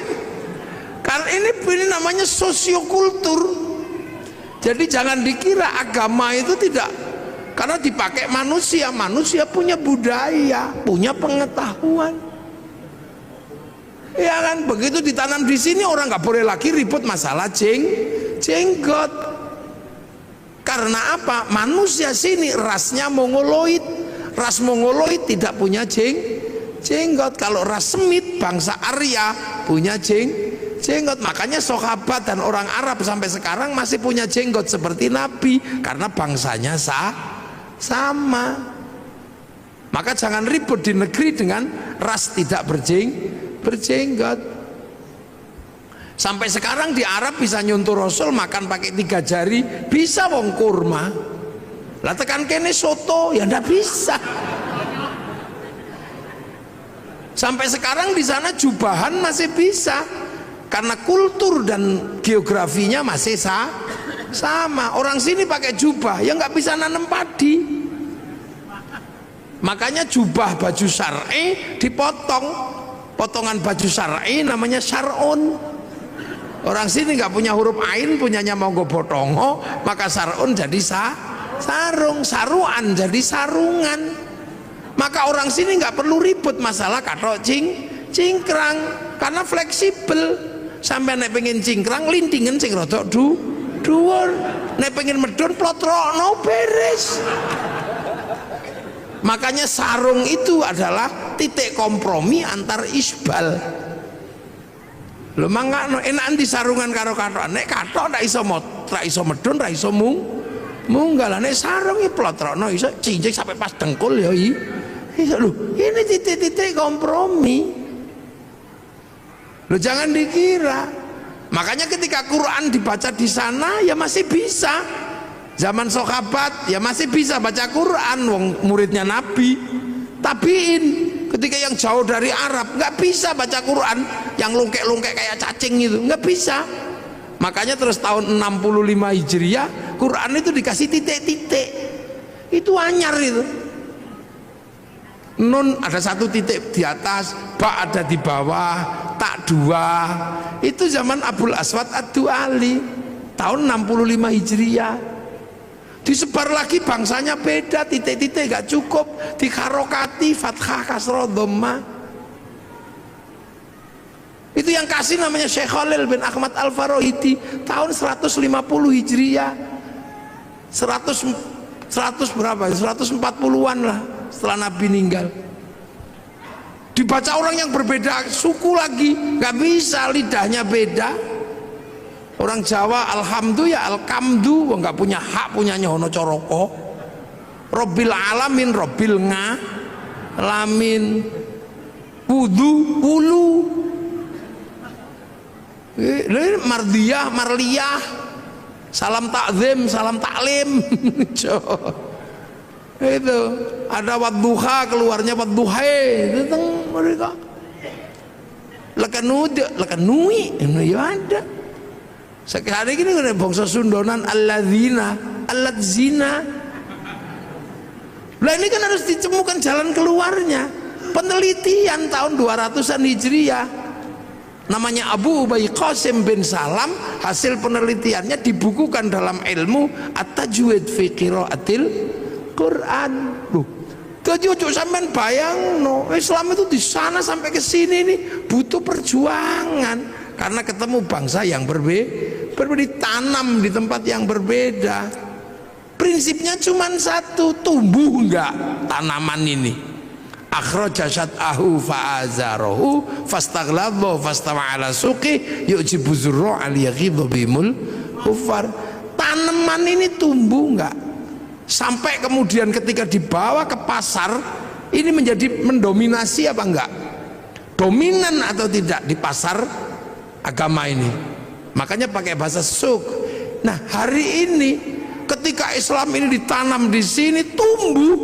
Speaker 1: karena ini namanya sosiokultur. Jadi jangan dikira agama itu tidak, karena dipakai manusia punya budaya, punya pengetahuan. Ya kan, begitu ditanam di sini orang nggak boleh lagi ribut masalah jenggot. Karena apa? Manusia sini rasnya mongoloid. Ras mongoloid tidak punya jenggot. Kalau ras Semit bangsa Arya punya jenggot. Makanya sahabat dan orang Arab sampai sekarang masih punya jenggot seperti Nabi, karena bangsanya sama. Maka jangan ribut di negeri dengan ras tidak berjenggot. Sampai sekarang di Arab bisa nyuntur Rasul makan pakai 3 jari, bisa wong kurma. Lah tekan kene soto ya ndak bisa. Sampai sekarang di sana jubahan masih bisa, karena kultur dan geografinya masih sama. Orang sini pakai jubah ya nggak bisa nanam padi. Makanya jubah baju syar'i dipotong, potongan baju syar'i namanya syar'un. Orang sini nggak punya huruf ain, punyanya monggo botongo, maka syar'un jadi sarung, saruan jadi sarungan. Maka orang sini nggak perlu ribut masalah katok cingkrang, karena fleksibel. Sampai nek pengen cingkrang lindingen sing rodok dhuwur, nek pengen medun plotrokno beres. Makanya sarung itu adalah titik kompromi antar isbal. Lho mangkano enakan di sarungan karo katok, nek katok ndak iso medun, ndak iso munggah. Nek sarung iki plotrokno iso cincik sampai pas dengkul ya iso. Lho ini titik-titik kompromi. Lho jangan dikira. Makanya ketika Quran dibaca di sana ya masih bisa. Zaman sahabat ya masih bisa baca Quran, wong muridnya Nabi. Tabiin ketika yang jauh dari Arab nggak bisa baca Quran, yang lungkek-lungkek kayak cacing itu nggak bisa. Makanya terus tahun 65 Hijriah Quran itu dikasih titik-titik. Itu anyar itu. Nun ada 1 titik di atas, ba ada di bawah, tak 2. Itu zaman Abul Aswad Ad-Du'ali tahun 65 Hijriah. Disebar lagi bangsanya beda, titik-titik gak cukup, dikarokati fathah kasroh dhamma. Itu yang kasih namanya Syekh Khalil bin Ahmad Al-Farahidi tahun 150 Hijriah. 100 berapa? 140-an lah setelah Nabi meninggal. Dibaca orang yang berbeda suku lagi, nggak bisa, lidahnya beda. Orang Jawa alhamdulillah ya alkamdu, nggak punya hak, punyanya hono coroko. Robbil alamin, robbil ngalamin, wulu. Mardiyah, marliyah, salam takzim, salam taklim. Itu ada wadduha, keluarnya wadduhai, itu mereka. Lekanui, ini ya ada. Sekarang ini ada bangsa Sundonan alladzina. Lah ini kan harus ditemukan jalan keluarnya. Penelitian tahun 200-an Hijriah namanya Abu Ubay Qasim bin Salam, hasil penelitiannya dibukukan dalam ilmu At-Tajwid fi Qiraatil Quran. Jadi ojo sampean bayangno, Islam itu di sana sampai ke sini ini butuh perjuangan karena ketemu bangsa yang berbeda, ditanam di tempat yang berbeda. Prinsipnya cuma satu, tumbuh enggak tanaman ini? Akhraja syat'ahu fa'azarahu fastaghladha fastawa ala suqi yu'jibu zurra al-yaghidha bimul kufar. Tanaman ini tumbuh enggak? Sampai kemudian ketika dibawa ke pasar ini menjadi mendominasi apa enggak? Dominan atau tidak di pasar agama ini? Makanya pakai bahasa suk. Nah, hari ini ketika Islam ini ditanam di sini, tumbuh,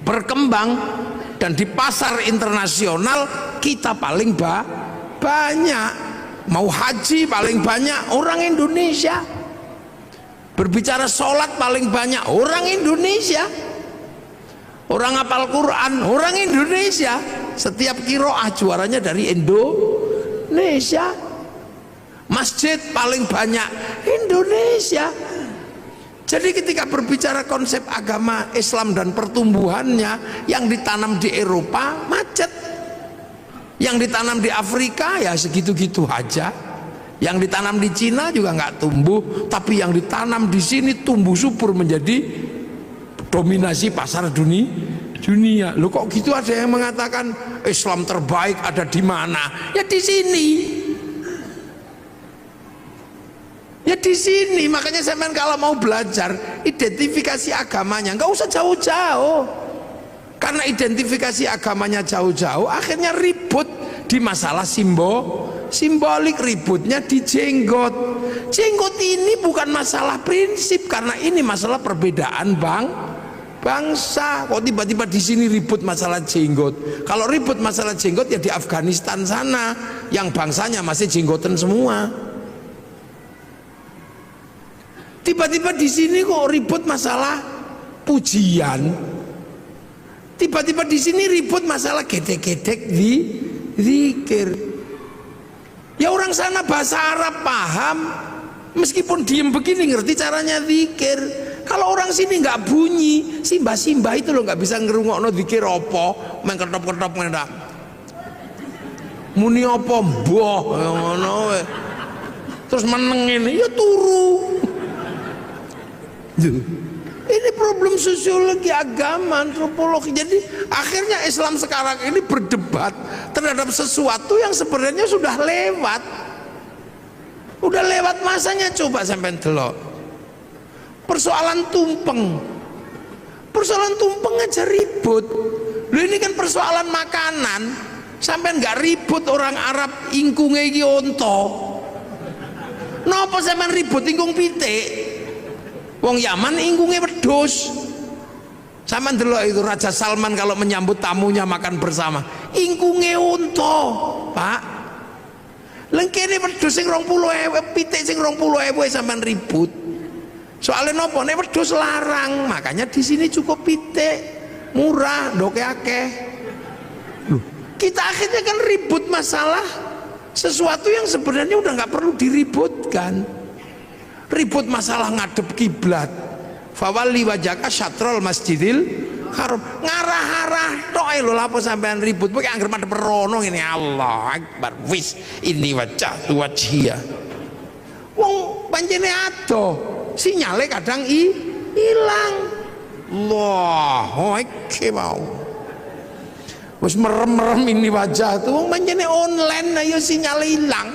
Speaker 1: berkembang, dan di pasar internasional kita paling banyak. Mau haji paling banyak orang Indonesia. Berbicara sholat paling banyak orang Indonesia. Orang hafal Quran orang Indonesia. Setiap kiroah juaranya dari Indonesia. Masjid paling banyak Indonesia. Jadi ketika berbicara konsep agama Islam dan pertumbuhannya, yang ditanam di Eropa macet, yang ditanam di Afrika ya segitu-gitu aja. Yang ditanam di Cina juga nggak tumbuh, tapi yang ditanam di sini tumbuh subur menjadi dominasi pasar dunia. Loh kok gitu, ada yang mengatakan Islam terbaik ada di mana? Ya di sini. Ya di sini. Makanya saya kalau mau belajar identifikasi agamanya nggak usah jauh-jauh. Karena identifikasi agamanya jauh-jauh akhirnya ribut di masalah simbolik, ributnya di jenggot. Jenggot ini bukan masalah prinsip karena ini masalah perbedaan bangsa. Kok tiba-tiba di sini ribut masalah jenggot? Kalau ribut masalah jenggot ya di Afghanistan sana yang bangsanya masih jenggotan semua. Tiba-tiba di sini kok ribut masalah pujian. Tiba-tiba di sini ribut masalah gedek-gedek di zikir. Ya orang sana bahasa Arab paham, meskipun diem begini ngerti caranya zikir. Kalau orang sini nggak bunyi, simbah-simbah itu loh nggak bisa ngerungokno zikir opo, main ketop-ketop ngendak. Muni opo mbah ngono we. Terus meneng ini ya turu. Ini problem sosiologi, agama, antropologi. Jadi akhirnya Islam sekarang ini berdebat terhadap sesuatu yang sebenarnya sudah lewat. Udah lewat masanya. Coba sampai delok persoalan tumpeng. Persoalan tumpeng aja ribut. Loh ini kan persoalan makanan. Sampai nggak ribut orang Arab ingkunge iki onto. Napa sampean ribut ingkung pitik? Wong Yaman ingkunge wedhus. Sama delok itu Raja Salman kalau menyambut tamunya makan bersama, ingkunge unta, Pak. Lengkene wedhus sing 20.000, pitik sing 20.000 sampean ribut. Soalnya nopo? Nek wedhus larang, makanya di sini cukup pitik, murah, ndoke akeh. Kita akhirnya kan ribut masalah sesuatu yang sebenarnya udah nggak perlu diributkan. Ribut masalah ngadep kiblat, fawalli wajhaka syatrul masjidil haram, ngarah-arah tok ae lho. Lapo sampean ribut pokoke anggere madhep rono ngene, Allah akbar, wis ini wajhatu wajhiya. Wong pancene ado, sinyale kadang ilang. Allah oke mau wis merem-merem ini wajah tuh wong pancene online ayo sinyale ilang.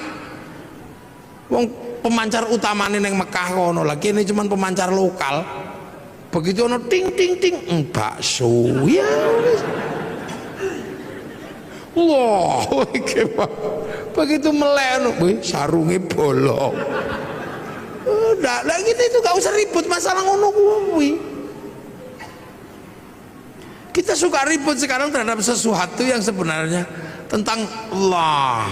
Speaker 1: Wong pemancar utamanya neng Mekah kono lagi, ini cuman pemancar lokal. Begitu ono ting ting ting bakso ya wah begitu melek sarunge bolong. Udah lah gitu, itu gak usah ribut masalah ngono kuwi. Kita suka ribut sekarang terhadap sesuatu yang sebenarnya tentang Allah.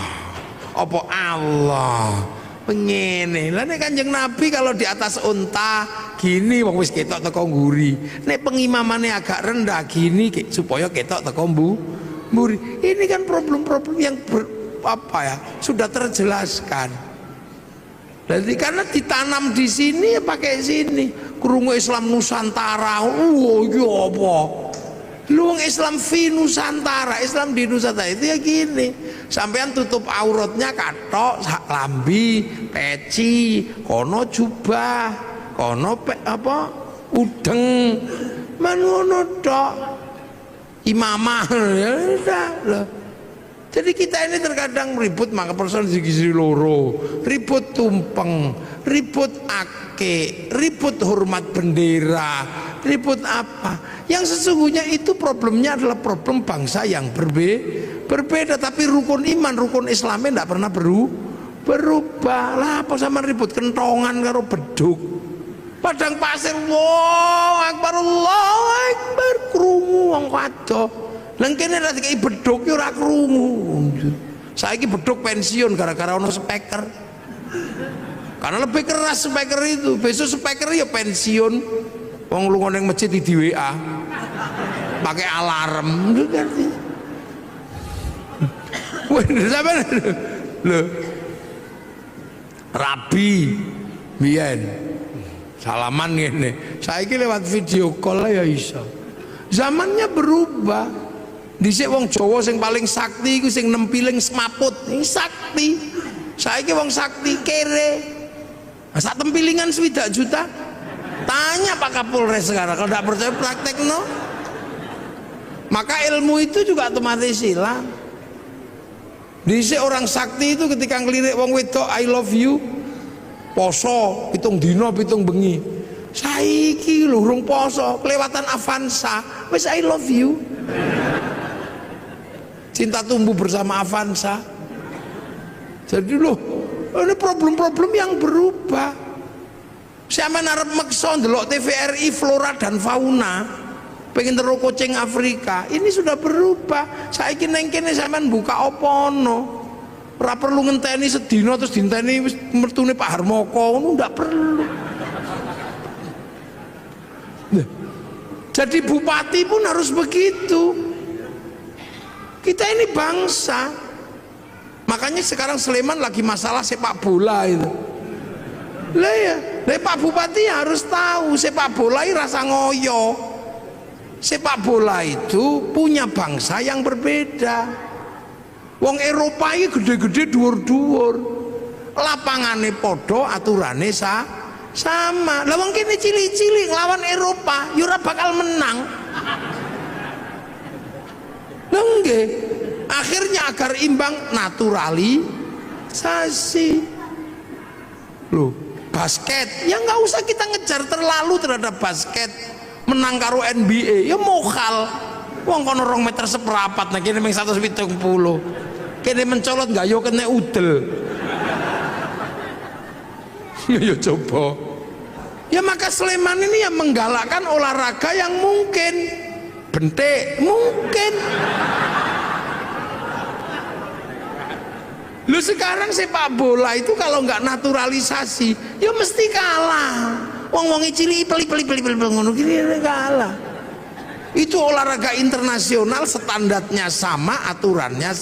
Speaker 1: Apa Allah pengene lah. Nek Kanjeng Nabi kalau di atas unta gini wong wis ketok teko nguri. Nek pengimamane agak rendah gini supaya ketok teko mburi. Ini kan problem-problem yang sudah terjelaskan. Jadi karena ditanam di sini ya pakai sini. krungu Islam Nusantara. Iya apa? Lu Islam fi Nusantara, Islam di Nusantara itu ya gini. Sampean tutup auratnya katok, lambi, peci, kono jubah, kono udeng, manono tok. Imamah ya udah loh. Jadi kita ini terkadang ribut maka persoalan gizi loro, ribut tumpeng, ribut ake, ribut hormat bendera, ribut apa? Yang sesungguhnya itu problemnya adalah problem bangsa yang berbeda, tapi rukun iman, rukun Islamnya tidak pernah berubah. Lah apa sama ribut kentongan karo beduk? Padang pasir, Allahu Akbar, krungu wong wadon. Lah kene ra dikai beduk ya ora krungu. Saiki beduk pensiun gara-gara ono speaker. Karena lebih keras speaker itu. Besok speaker ya pensiun. Wong lunga ning masjid di WA. Pakai alarm. Wah, sampean lho. Rabi biyen salaman ngene. Saiki lewat video call ya iso. Zamannya berubah. Dhisik wong Jawa sing paling sakti iku sing nempiling semaput. Ini sakti. Saiki wong sakti kere. Sak tempilingan 20 juta. Tanya Pak Kapolres sekarang, kalau tidak percaya praktek no. Maka ilmu itu juga otomatis hilang. Dhisik orang sakti itu ketika ngelirik wong wedok I love you, poso pitung dino pitung bengi. Saiki lho urung poso, kelewatan Avanza, wis I love you. Cinta tumbuh bersama Avanza. Jadi loh, ini problem-problem yang berubah. Siapa narap maksa ndelok TVRI flora dan fauna, pengen terus kucing Afrika, ini sudah berubah. Saiki neng kene sampean buka opono, ora perlu ngenteni sedina terus dinteni mertune Pak Harmoko, ngono ndak perlu. Jadi bupati pun harus begitu. Kita ini bangsa. Makanya sekarang Sleman lagi masalah sepak bola itu. Lah ya, Pak Bupati harus tahu sepak bola ini rasa ngoyo. Sepak bola itu punya bangsa yang berbeda. Wong Eropa ini gede-gede dhuwur-dhuwur. Lapangane podo, aturane sama. Lah wong kene cilik-cilik lawan Eropa, ya ora bakal menang. Lah nggih. Akhirnya agar imbang naturalisasi. Loh, basket, ya nggak usah kita ngejar terlalu terhadap basket. Menang karo NBA, ya mokal. Wong kono 2 meter seperapat, nah kene mung 170. Kene mencolot nggak yo kena udel. Ya coba. Ya maka Sleman ini yang menggalakkan olahraga yang mungkin bentek, mungkin. Lu sekarang sepak bola itu kalau nggak naturalisasi, ya mesti kalah. Wong-wong cilik peli ngono gini kalah. Itu olahraga internasional, standarnya sama, aturannya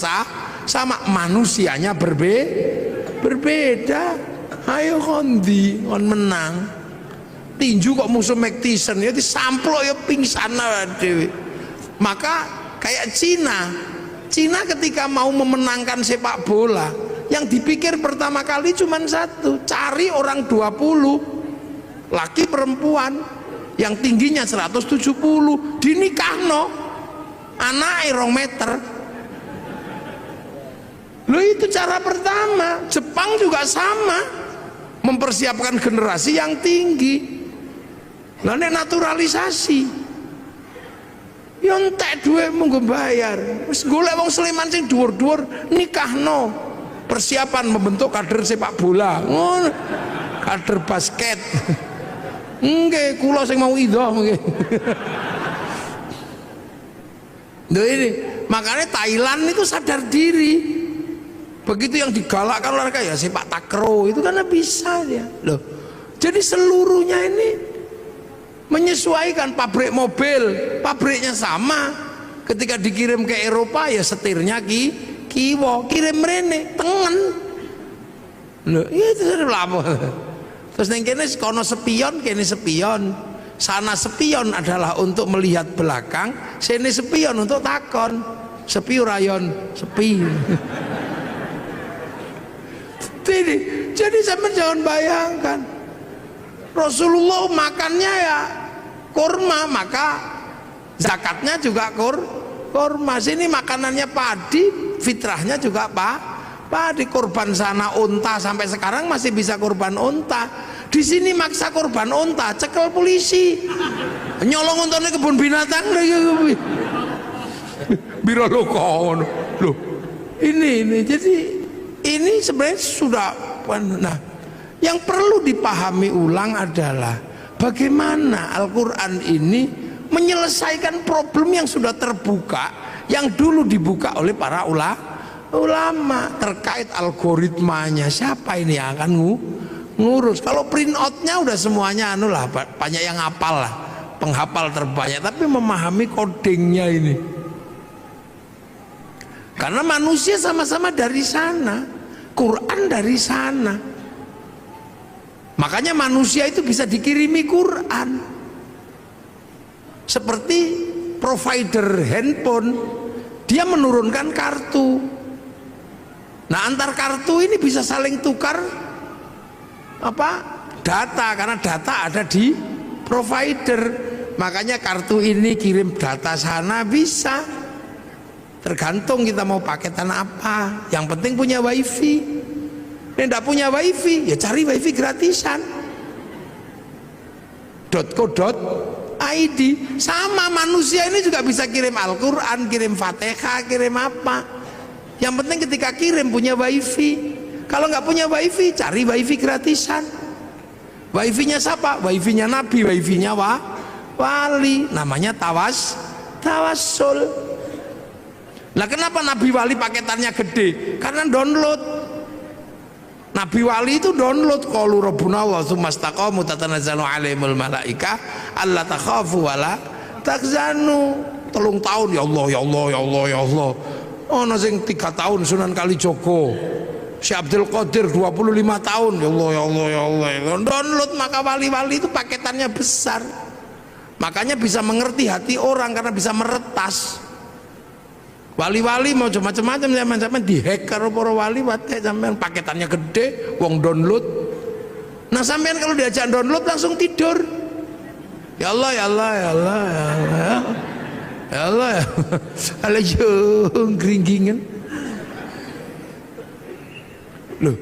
Speaker 1: sama, manusianya berbeda. Ayo kondi, kon menang. Tinju kok musuh Mike Tyson ya disamplok ya pingsan dewe. Maka kayak Cina ketika mau memenangkan sepak bola, yang dipikir pertama kali cuma satu, cari orang 20 laki perempuan yang tingginya 170 dinikahno, anak 2 meter. Loh itu cara pertama. Jepang juga sama, mempersiapkan generasi yang tinggi. Lah nek naturalisasi ya entek duwe monggo bayar. Wis golek wong Sleman sing dhuwur-dhuwur nikahno. Persiapan membentuk kader sepak bola. Ngono. Kader basket. Nggih, kula sing mau idhoh nggih. Lho ini, makanya Thailand itu sadar diri. Begitu yang digalakkan olahraga ya sepak takraw itu karena bisa dia. Loh. Jadi seluruhnya ini menyesuaikan. Pabrik mobil, pabriknya sama. Ketika dikirim ke Eropa ya setirnya kiwo, kirim rene tengen. Loh, itu sudah apa? Terus neng kene kono sepion, kene sepion. Sana sepion adalah untuk melihat belakang, sini sepion untuk takon. Sepi rayon, sepi. Jadi sampean jangan bayangkan. Rasulullah makannya ya kurma, maka zakatnya juga kurma. Sini makanannya padi, fitrahnya juga padi. Kurban sana unta, sampai sekarang masih bisa kurban unta. Di sini maksa kurban unta, cekel polisi. Nyolong untane kebun binatang lagi. Biro lo kono. Loh. Ini jadi ini sebenarnya sudah, nah, yang perlu dipahami ulang adalah bagaimana Al-Qur'an ini menyelesaikan problem yang sudah terbuka, yang dulu dibuka oleh para ulama terkait algoritmanya. Siapa ini yang akan ngurus? Kalau print outnya udah semuanya anu lah, banyak yang hafal lah, penghafal terbanyak, tapi memahami codingnya ini. Karena manusia sama-sama dari sana, Quran dari sana. Makanya manusia itu bisa dikirimi Quran. Seperti provider handphone, dia menurunkan kartu. Nah, antar kartu ini bisa saling tukar data, karena data ada di provider. Makanya kartu ini kirim data sana bisa. Tergantung kita mau paketan apa. Yang penting punya wifi. Tidak punya wifi, ya cari wifi gratisan. .co.id. Sama manusia ini juga bisa kirim Al-Quran, kirim Fatihah, kirim apa. Yang penting ketika kirim punya wifi. Kalau nggak punya wifi, cari wifi gratisan. Wifi-nya siapa? Wifi-nya Nabi, wifi-nya wali. Namanya tawassul. Nah, kenapa Nabi Wali paketannya gede? Karena download. Nabi Wali itu download. Qalu rabbuna wa tsumastaqamu tatanazzalu alaihimul malaika alla takhafu wala tahzanu. 3 tahun ya Allah ya Allah ya Allah ya Allah. Ono sing 3 tahun Sunan Kalijogo. Syekh Abdul Qadir 25 tahun ya Allah ya Allah ya Allah. Download, maka wali-wali itu paketannya besar. Makanya bisa mengerti hati orang karena bisa meretas. Wali-wali mau macam-macam sampai dihack karo para wali, wate sampean paketannya gede, wong download. Nah, sampean kalau diajak download langsung tidur. Ya Allah ya Allah ya Allah ya Allah. Ya Allah ya. Alayo gringgingan. Loh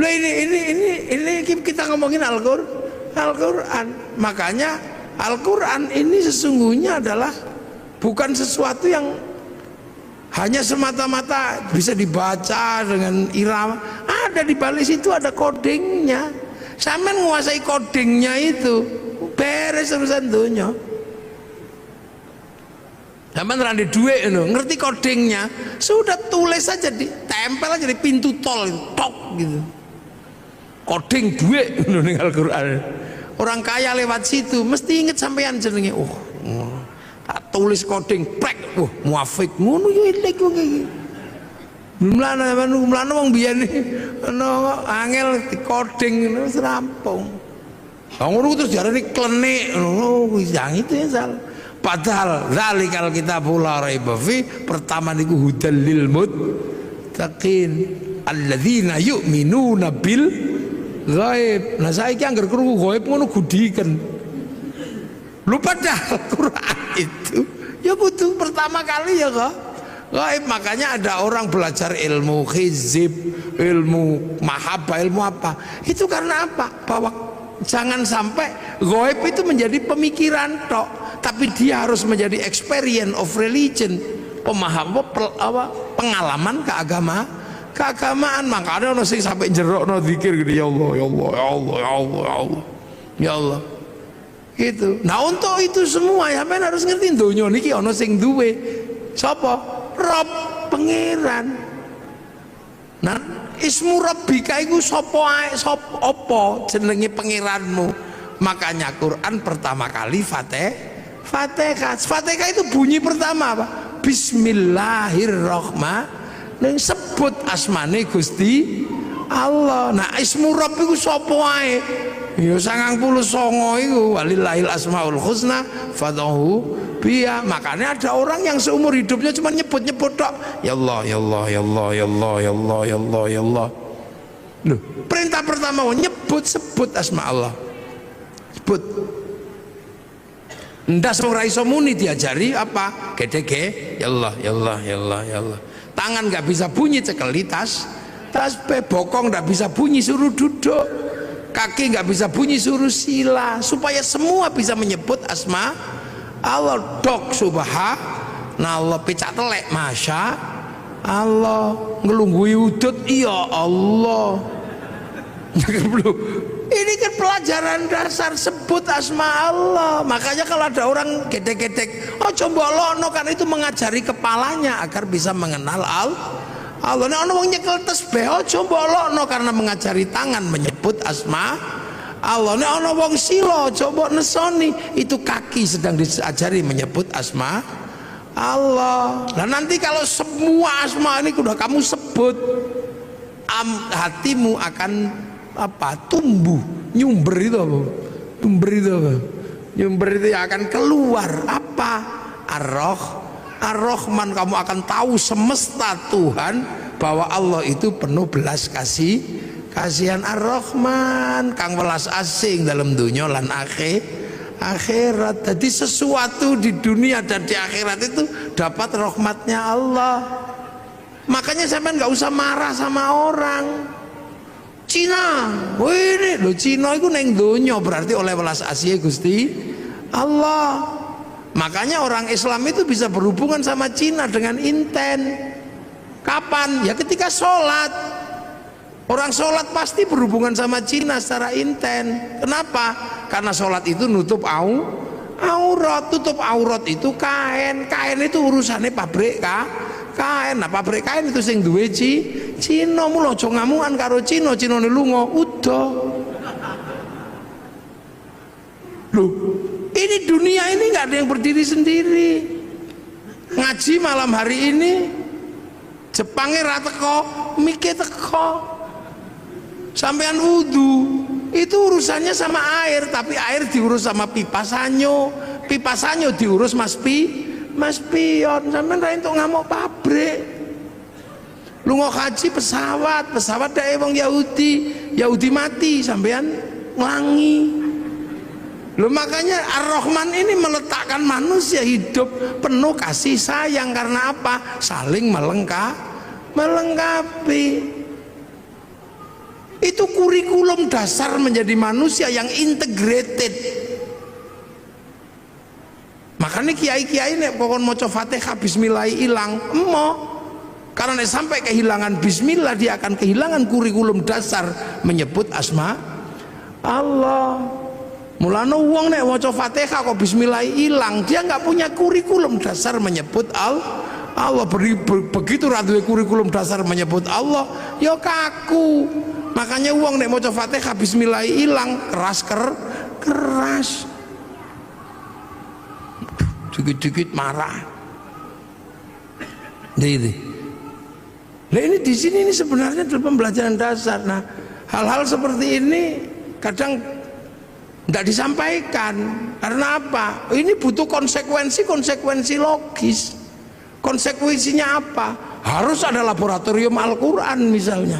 Speaker 1: ini kita ngomongin Al-Qur'an. Makanya Al-Qur'an ini sesungguhnya adalah bukan sesuatu yang hanya semata-mata bisa dibaca dengan irama. Ada di balik situ ada codingnya. Sampean menguasai codingnya itu, beres urusan dunia. Sampean randi duit itu, ngerti codingnya, sudah tulis saja, ditempel aja di pintu tol itu, tok gitu. Coding duit ning Al-Qur'an. Orang kaya lewat situ mesti inget sampean jenenge. Tak tulis coding prek, muafik ngono yo elek kok iki. Mlane wong biyen ana angel di coding wis rampung. Ngono terus diarani klenik ngono yang itu ya salah. Padahal zalikal kitabul la raiba fi, pertama niku hudal lil muttaqin alladzina yu'minuna bil ghaib. Nah saiki anggar krungu ghaib ngono gudiken. Lupa dah Al-Quran itu ya butuh pertama kali ya kok gaib. Makanya ada orang belajar ilmu hizib, ilmu mahabbah, ilmu apa itu karena apa? Bahwa jangan sampai gaib itu menjadi pemikiran tok, tapi dia harus menjadi experience of religion, pengalaman keagamaan. Makanya ono sing sampai jerokno zikir gitu, ya Allah ya Allah ya Allah ya Allah ya Allah ya Allah gitu. Nah, untuk itu semua ya men harus ngerti donya niki ana sing duwe sapa? Rob, pangeran. Nah, ismu rabbika iku sapa ae, sapa apa jenenge pangeranmu. Makanya Quran pertama kali Fatihah. Fatihah itu bunyi pertama apa? Bismillahirrahmanirrahim. Sebut asmane Gusti Allah. Nah ismu Rabb iku sapa wae? Ya 99 iku walillahil asmaul husna fad'uhu biya. Makanya ada orang yang seumur hidupnya cuma nyebut-nyebut tok. Ya Allah, ya Allah, ya Allah, ya Allah, ya Allah, ya Allah, ya Allah. Loh, perintah pertama sebut asma Allah. Sebut. Ndas ora iso muni diajari apa? Gede-gede, ya Allah, ya Allah, ya Allah, ya Allah. Tangan nggak bisa bunyi cekeli tas bokong nggak bisa bunyi suruh duduk, kaki nggak bisa bunyi suruh sila, supaya semua bisa menyebut asma Allah. Dok subhanallah, pecak telek masya Allah, ngelunggui udut iya Allah. Ini kan pelajaran dasar, sebut asma Allah. Makanya kalau ada orang gedek-gedek, oh coba lono, kan itu mengajari kepalanya agar bisa mengenal Allah. Nek ana wong nyekel tasbih, oh coba lono, karena mengajari tangan menyebut asma Allah. Nek ana wong sila, coba nesoni, itu kaki sedang diajari menyebut asma Allah. Nah nanti kalau semua asma ini sudah kamu sebut, hatimu akan apa? Tumbuh, nyumber itu apa? Nyumber itu akan keluar apa? Ar-Rahman. Kamu akan tahu semesta Tuhan bahwa Allah itu penuh belas kasihan. Ar-Rahman kang welas asing dalam dunia lan akhirat. Jadi sesuatu di dunia dan di akhirat itu dapat rahmatnya Allah. Makanya sampean nggak usah marah sama orang. Cina, ini lo Cina itu neng donya, berarti oleh welas asih Gusti Allah. Makanya orang Islam itu bisa berhubungan sama Cina dengan inten. Kapan? Ya ketika sholat. Orang sholat pasti berhubungan sama Cina secara inten. Kenapa? Karena sholat itu nutup aurat. Tutup aurat itu kain. Kain itu urusannya pabrik kain. Nah pabrik kain itu sing duwe Cina. Mula aja ngamukan karo Cina ne lunga udah. Loh, ini dunia ini nggak ada yang berdiri sendiri. Ngaji malam hari ini Jepangnya ra teko, mike teko. Sampean wudu itu urusannya sama air, tapi air diurus sama pipa sanyo diurus Mas Pion. Sampean ra entuk ngamuk pabrik. Lunga haji pesawat dae wong Yahudi mati sampean nglangi. Loh makanya Ar-Rahman ini meletakkan manusia hidup penuh kasih sayang. Karena apa? Saling melengkapi. Itu kurikulum dasar menjadi manusia yang integrated. Makanya kiai-kiai nek pokon maca Fatihah bismillah ilang karena nek sampai kehilangan bismillah, dia akan kehilangan kurikulum dasar menyebut asma Allah. Mulane wong nek maca Fatihah kok bismillah ilang, dia nggak punya kurikulum dasar menyebut Allah. Begitu ra duwe kurikulum dasar menyebut Allah, ya kaku. Makanya wong nek maca Fatihah bismillah ilang, keras. Dikit-dikit marah. Nah ini di sini ini sebenarnya adalah pembelajaran dasar. Nah, hal-hal seperti ini kadang tidak disampaikan. Karena apa? Ini butuh konsekuensi logis. Konsekuensinya apa? Harus ada laboratorium Al-Quran misalnya.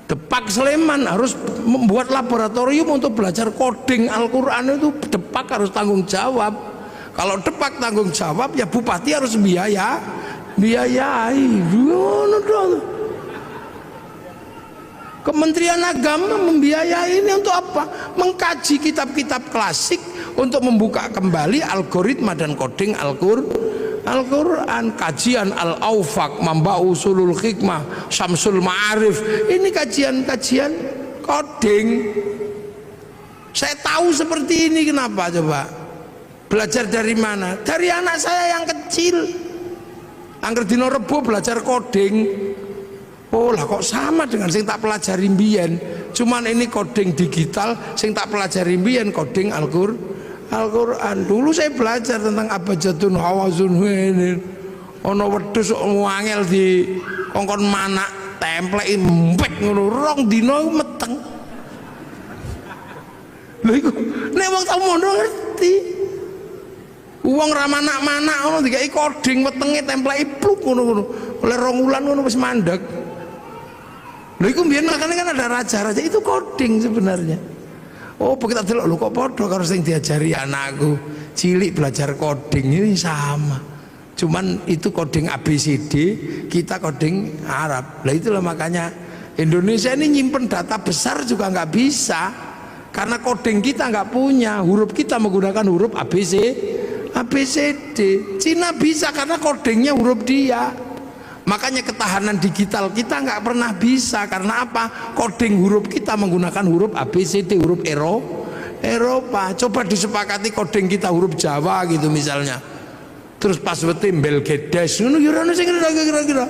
Speaker 1: Depak Sleman harus membuat laboratorium untuk belajar coding Al-Quran. Itu Depak harus tanggung jawab. Kalau Depak tanggung jawab, ya bupati harus biayai. Kementerian Agama membiayai ini untuk apa? Mengkaji kitab-kitab klasik untuk membuka kembali algoritma dan coding Al-Quran. Kajian Al-Aufaq, Mamba'u Usulul Hikmah, Syamsul Ma'arif, ini kajian-kajian coding. Saya tahu seperti ini, kenapa coba? Belajar dari mana? Dari anak saya yang kecil. Angger dina Rebo belajar coding. Oh lah kok sama dengan sing tak pelajari mbiyen. Cuman ini coding digital, sing tak pelajari mbiyen coding Al-Quran. Dulu saya belajar tentang abjadun hawazun ini. Ono wedhus angel di kongkon manak templeki mbek ngono rong dina meteng. Lha iku nek wong tau mondho ngerti. Wong ra manak-manak ngono dikai coding wetenge templeki pluk ngono-ngono. Oleh 2 wulan ngono wis mandeg. Lha iku mbiyen makane kan ada raja-raja itu coding sebenarnya. Oh, begitu delok lho kok padha karo sing diajari anakku. Cilik belajar coding ini sama. Cuman itu coding ABCD, kita coding Arab. Lah itulah makanya Indonesia ini nyimpen data besar juga nggak bisa. Karena coding kita nggak punya, huruf kita menggunakan huruf ABCD. Cina bisa karena codingnya huruf dia. Makanya ketahanan digital kita nggak pernah bisa karena apa? Coding huruf kita menggunakan huruf ABCD, huruf Eropa. Coba disepakati coding kita huruf Jawa gitu misalnya. Terus passwordnya Belgedes, kira-kira.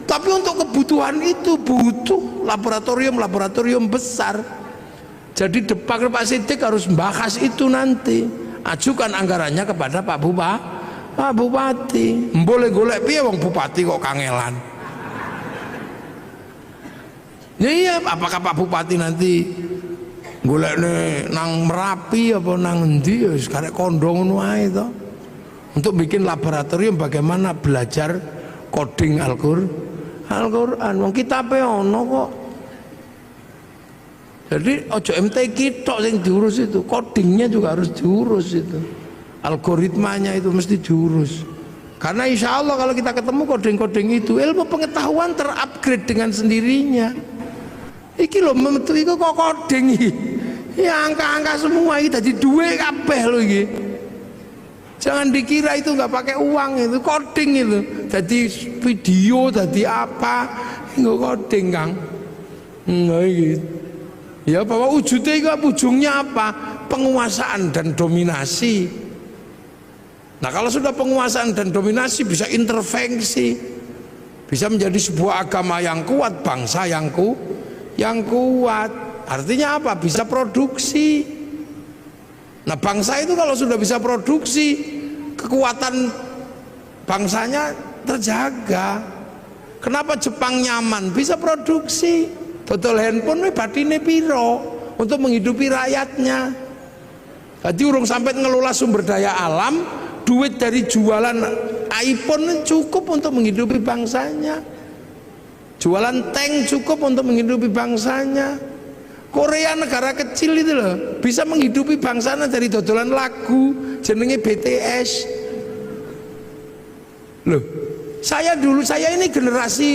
Speaker 1: Tapi untuk kebutuhan itu butuh laboratorium besar. Jadi Pak Siddiq harus membahas itu nanti. Ajukan anggarannya kepada Pak Bupati. Boleh golek piye wong bupati kok kangelan. Ya iya, apakah Pak Bupati nanti golekne nang Merapi apa nang endi ya wis karek kondo ngono ae to. Untuk bikin laboratorium bagaimana belajar coding Al-Qur'an. Wong kitabe ono kok. Jadi ojo MTQ tok sing diurus itu, codingnya juga harus diurus itu. Algoritmanya itu mesti diurus. Karena insya Allah kalau kita ketemu coding-coding itu, ilmu pengetahuan terupgrade dengan sendirinya. Iki lho metu iku kok coding iki. Ya angka-angka semua iki dadi duwe kabeh lho iki. Jangan dikira itu nggak pakai uang, itu coding itu. Jadi video, jadi apa, nggak coding Kang. Nggak gitu. Ya bahwa ujungnya apa? Penguasaan dan dominasi. Nah kalau sudah penguasaan dan dominasi bisa intervensi, bisa menjadi sebuah agama yang kuat, bangsa yang kuat. Artinya apa? Bisa produksi. Nah bangsa itu kalau sudah bisa produksi, kekuatan bangsanya terjaga. Kenapa Jepang nyaman? Bisa produksi. Total handphone batine piro untuk menghidupi rakyatnya. Jadi urung sampai ngelola sumber daya alam, duit dari jualan iPhone cukup untuk menghidupi bangsanya. Jualan tank cukup untuk menghidupi bangsanya. Korea negara kecil itu loh bisa menghidupi bangsanya dari dodolan lagu jenenge BTS. Loh, saya ini generasi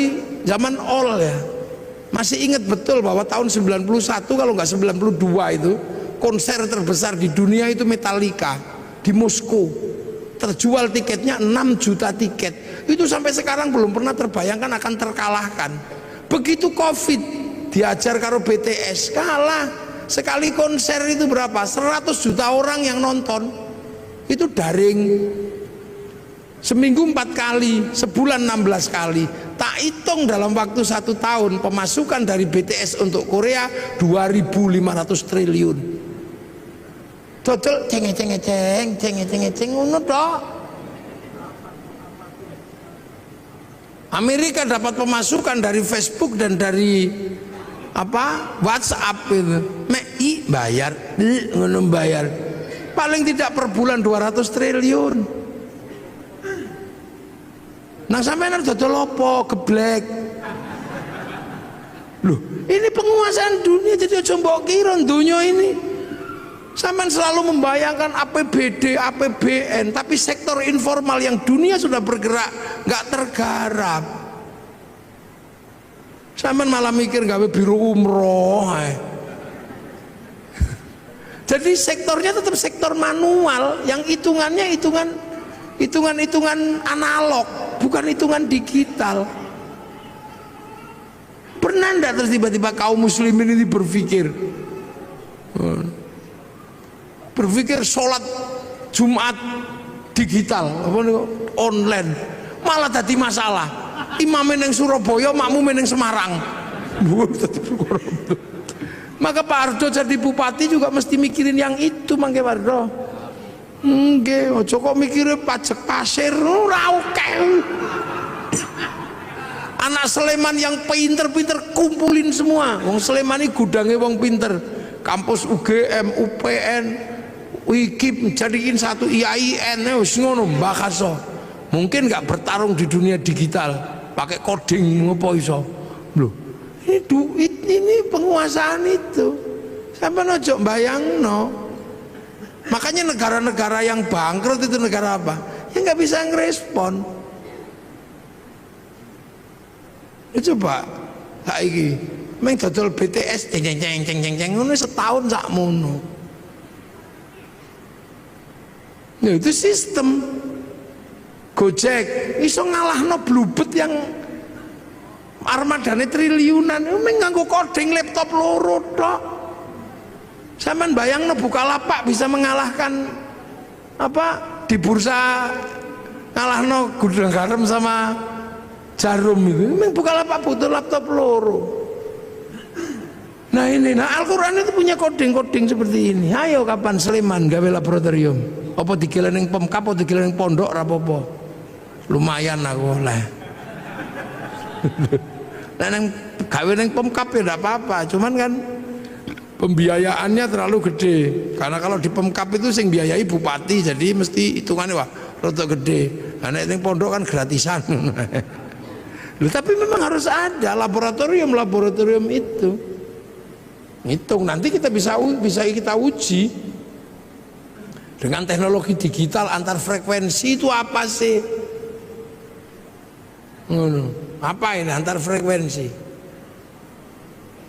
Speaker 1: zaman all ya. Masih ingat betul bahwa tahun 91 kalau nggak 92 itu konser terbesar di dunia itu Metallica di Moskow. Terjual tiketnya 6 juta tiket. Itu sampai sekarang belum pernah terbayangkan akan terkalahkan. Begitu Covid diajar karo BTS kalah. Sekali konser itu berapa? 100 juta orang yang nonton. Itu daring. Seminggu 4 kali, sebulan 16 kali. Tak hitung dalam waktu 1 tahun pemasukan dari BTS untuk Korea 2.500 triliun. Total ceng ngono tok. Amerika dapat pemasukan dari Facebook dan dari WhatsApp itu. MEI bayar, ngono bayar. Paling tidak per bulan 200 triliun. Nang sampeyan dodol apa? Geblek. Loh, ini penguasaan dunia jadi aja mbok kira dunia ini. Sampeyan selalu membayangkan APBD, APBN, tapi sektor informal yang dunia sudah bergerak nggak tergarap. Sampeyan malah mikir gawe biro umroh. Jadi sektornya tetap sektor manual yang hitungannya hitungan analog, bukan hitungan digital. Pernah enggak terus tiba-tiba kaum muslimin ini berpikir sholat Jumat digital online malah tadi masalah. Imam yang Surabaya, makmum yang Semarang. Maka Pak Ardo jadi bupati juga mesti mikirin yang itu, mangke Pak Ardo. Nggih, aja kok mikire pajak pasir ora oke. Anak Sleman yang pinter-pinter kumpulin semua. Wong Sleman ini gudangnya wong pinter. Kampus UGM, UPN, UIKIP jadiin satu IAIN, wis ngono mbakaso. Mungkin nggak bertarung di dunia digital, pakai coding ngopo iso. Loh, ini duit, ini penguasaan itu. Sampai ojo bayangno. Makanya negara-negara yang bangkrut itu negara apa? Ya nggak bisa ngerespon. Coba saiki meng dodol BTS ceng ngono setahun sakmono. Ya itu sistem. Gojek iso ngalahno Bluebird yang armadane triliunan meng nganggo coding laptop loro tok. Sampeyan bayangno Bukalapak bisa mengalahkan apa di bursa ngalahno Gudang Garam sama Jarum itu. Memang Bukalapak butuh laptop loro. Nah ini, Al-Quran itu punya coding-coding seperti ini. Ayo kapan Sleman gawe laboratorium? Apa dikilen ning Pemkap, apa dikilen ning pondok ra apa-apa. Lumayan aku oleh. Nah nang gawe ning Pemkap ya ndak apa-apa, cuman kan pembiayaannya terlalu gede. Karena kalau di Pemkap itu sing biayai bupati, jadi mesti hitungannya wah rada gede. Nah ning pondok kan gratisan. Loh, tapi memang harus ada laboratorium itu. Ngitung nanti kita bisa kita uji dengan teknologi digital antar frekuensi itu apa sih? Apa ini antar frekuensi?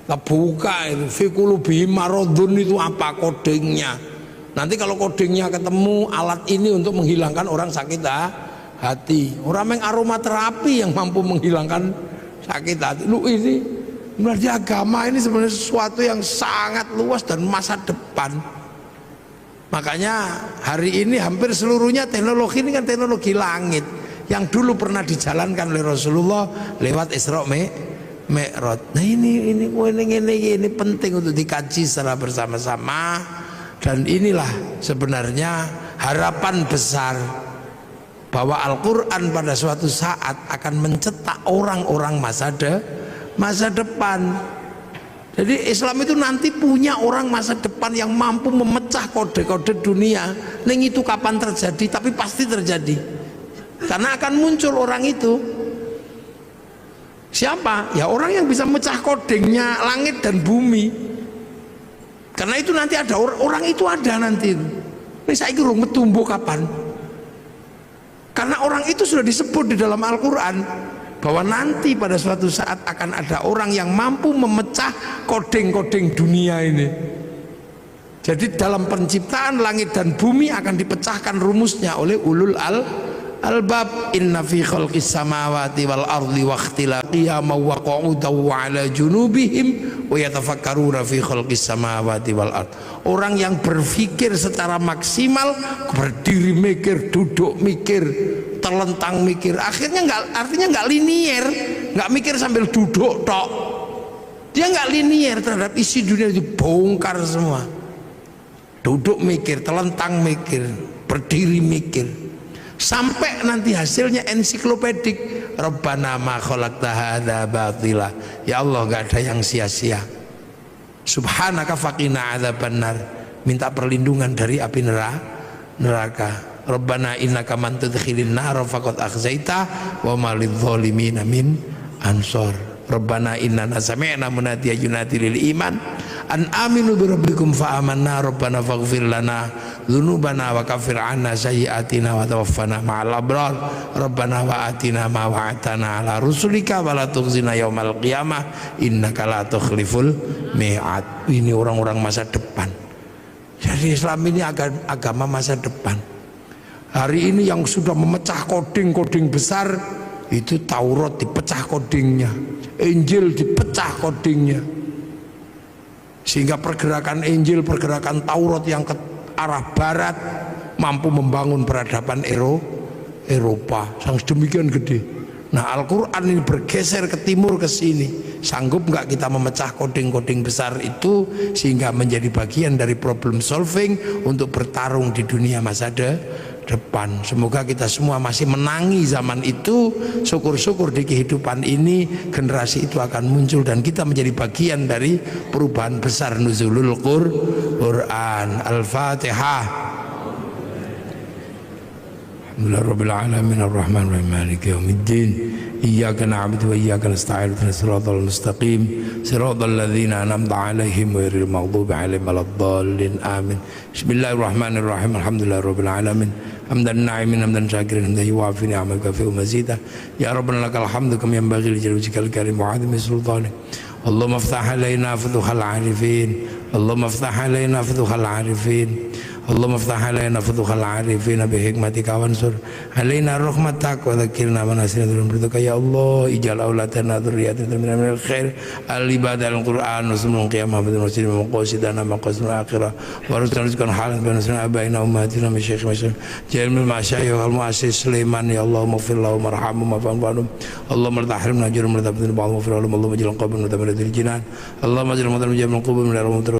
Speaker 1: Kita buka itu fikulubi marodun itu apa kodingnya? Nanti kalau kodingnya ketemu alat ini untuk menghilangkan orang sakit hati, orang yang aromaterapi yang mampu menghilangkan sakit hati. Lu ini berarti agama ini sebenarnya sesuatu yang sangat luas dan masa depan. Makanya hari ini hampir seluruhnya teknologi ini kan teknologi langit yang dulu pernah dijalankan oleh Rasulullah lewat Isra Mi'raj. Nah ini penting untuk dikaji secara bersama-sama, dan inilah sebenarnya harapan besar bahwa Al-Quran pada suatu saat akan mencetak orang-orang masa depan. Jadi Islam itu nanti punya orang masa depan yang mampu memecah kode-kode dunia. Neng itu kapan terjadi? Tapi pasti terjadi. Karena akan muncul orang itu. Siapa? Ya orang yang bisa mecah kodingnya langit dan bumi. Karena itu nanti ada orang itu ada nanti. Ini saya kira metumbuh kapan? Karena orang itu sudah disebut di dalam Al-Quran bahwa nanti pada suatu saat akan ada orang yang mampu memecah koding-koding dunia ini. Jadi dalam penciptaan langit dan bumi akan dipecahkan rumusnya oleh ulul albab. Inna fi khalqis samawati wal ardi wa ikhtilafi qiyama wa qu'udan wa ala junubihim wa yatafakkaruna fi khalqis samawati wal ard. Orang yang berpikir secara maksimal, berdiri mikir, duduk mikir, terlentang mikir, artinya nggak linier, nggak mikir sambil duduk tok. Dia nggak linier terhadap isi dunia itu, bongkar semua. Duduk mikir, terlentang mikir, berdiri mikir, sampai nanti hasilnya ensiklopedik. Rabbana ma khalaqta hadza batila. Ya Allah, nggak ada yang sia-sia. Subhanaka faqina adzabannar. Minta perlindungan dari api neraka. Rabbana innaka man tudkhilin nar faqad akhzaita wa ma lidh-dhalimin min ansor. Rabbana innana sami'na munadiyan yunadi lil iman an aminu bi rabbikum fa amanna rabbana faghfir lana dzunubana wa kaffir 'anna sayyi'atina wa tawaffana ma'al abrar. Rabbana wa atina ma wa'adtana 'ala rusulika wa la tukhzina yaumal qiyamah innaka la tukhliful mi'ad. Ini orang-orang masa depan. Jadi Islam ini agama masa depan. Hari ini yang sudah memecah koding besar itu Taurat dipecah kodingnya, Injil dipecah kodingnya, sehingga pergerakan Injil, pergerakan Taurat yang ke arah barat mampu membangun peradaban Eropa yang sedemikian gede. Nah Al-Quran ini bergeser ke timur ke sini. Sanggup nggak kita memecah koding-koding besar itu sehingga menjadi bagian dari problem solving untuk bertarung di dunia masa depan. Semoga kita semua masih menangi zaman itu. Syukur-syukur di kehidupan ini generasi itu akan muncul dan kita menjadi bagian dari perubahan besar nuzulul Quran. Al-Fatihah. Alhamdulillahirabbil alamin arrahmanir rahim maliki yaumiddin iyyaka na'budu wa iyyaka nasta'in ihdinas siratal mustaqim siratal ladzina an'amta 'alaihim ghairil maghdubi 'alaihim waladdallin amin. Bismillahirrahmanirrahim alhamdulillahirabbil alamin hamdan na'imin hamdan syakirin hamdan yuwafi ni'amaka fi mazidah ya rabbana lakal hamdu kama yanbaghi li jalali karim wa 'azimi sultanik. Allahumma iftah 'alaina futuhal 'arifin Allahumma iftah 'alaina futuhal 'arifin Allahumma iftah alaina futuhal arifin bihikmatika wansur alaina rahmatak wa dzakirna manasina dzikruka ya Allah ij'al auladana dzurriyyatan minal khair al ibadal quran wasmul qiyamah bidun wasil maqasidana maqasidul akhirah wa rizqan halan banasna abaina ummatina masyayikh masyayikh jamil masyayikh al muassis Sulaiman ya Allah maghfir lahu marhamhum wa'fa'anhum Allahumma la tahrimna ajrahum wa la tabdil ba'dhum fi Allahumma ij'al qabrana tabaradil jinan Allahumma ij'al madran jamil qubur min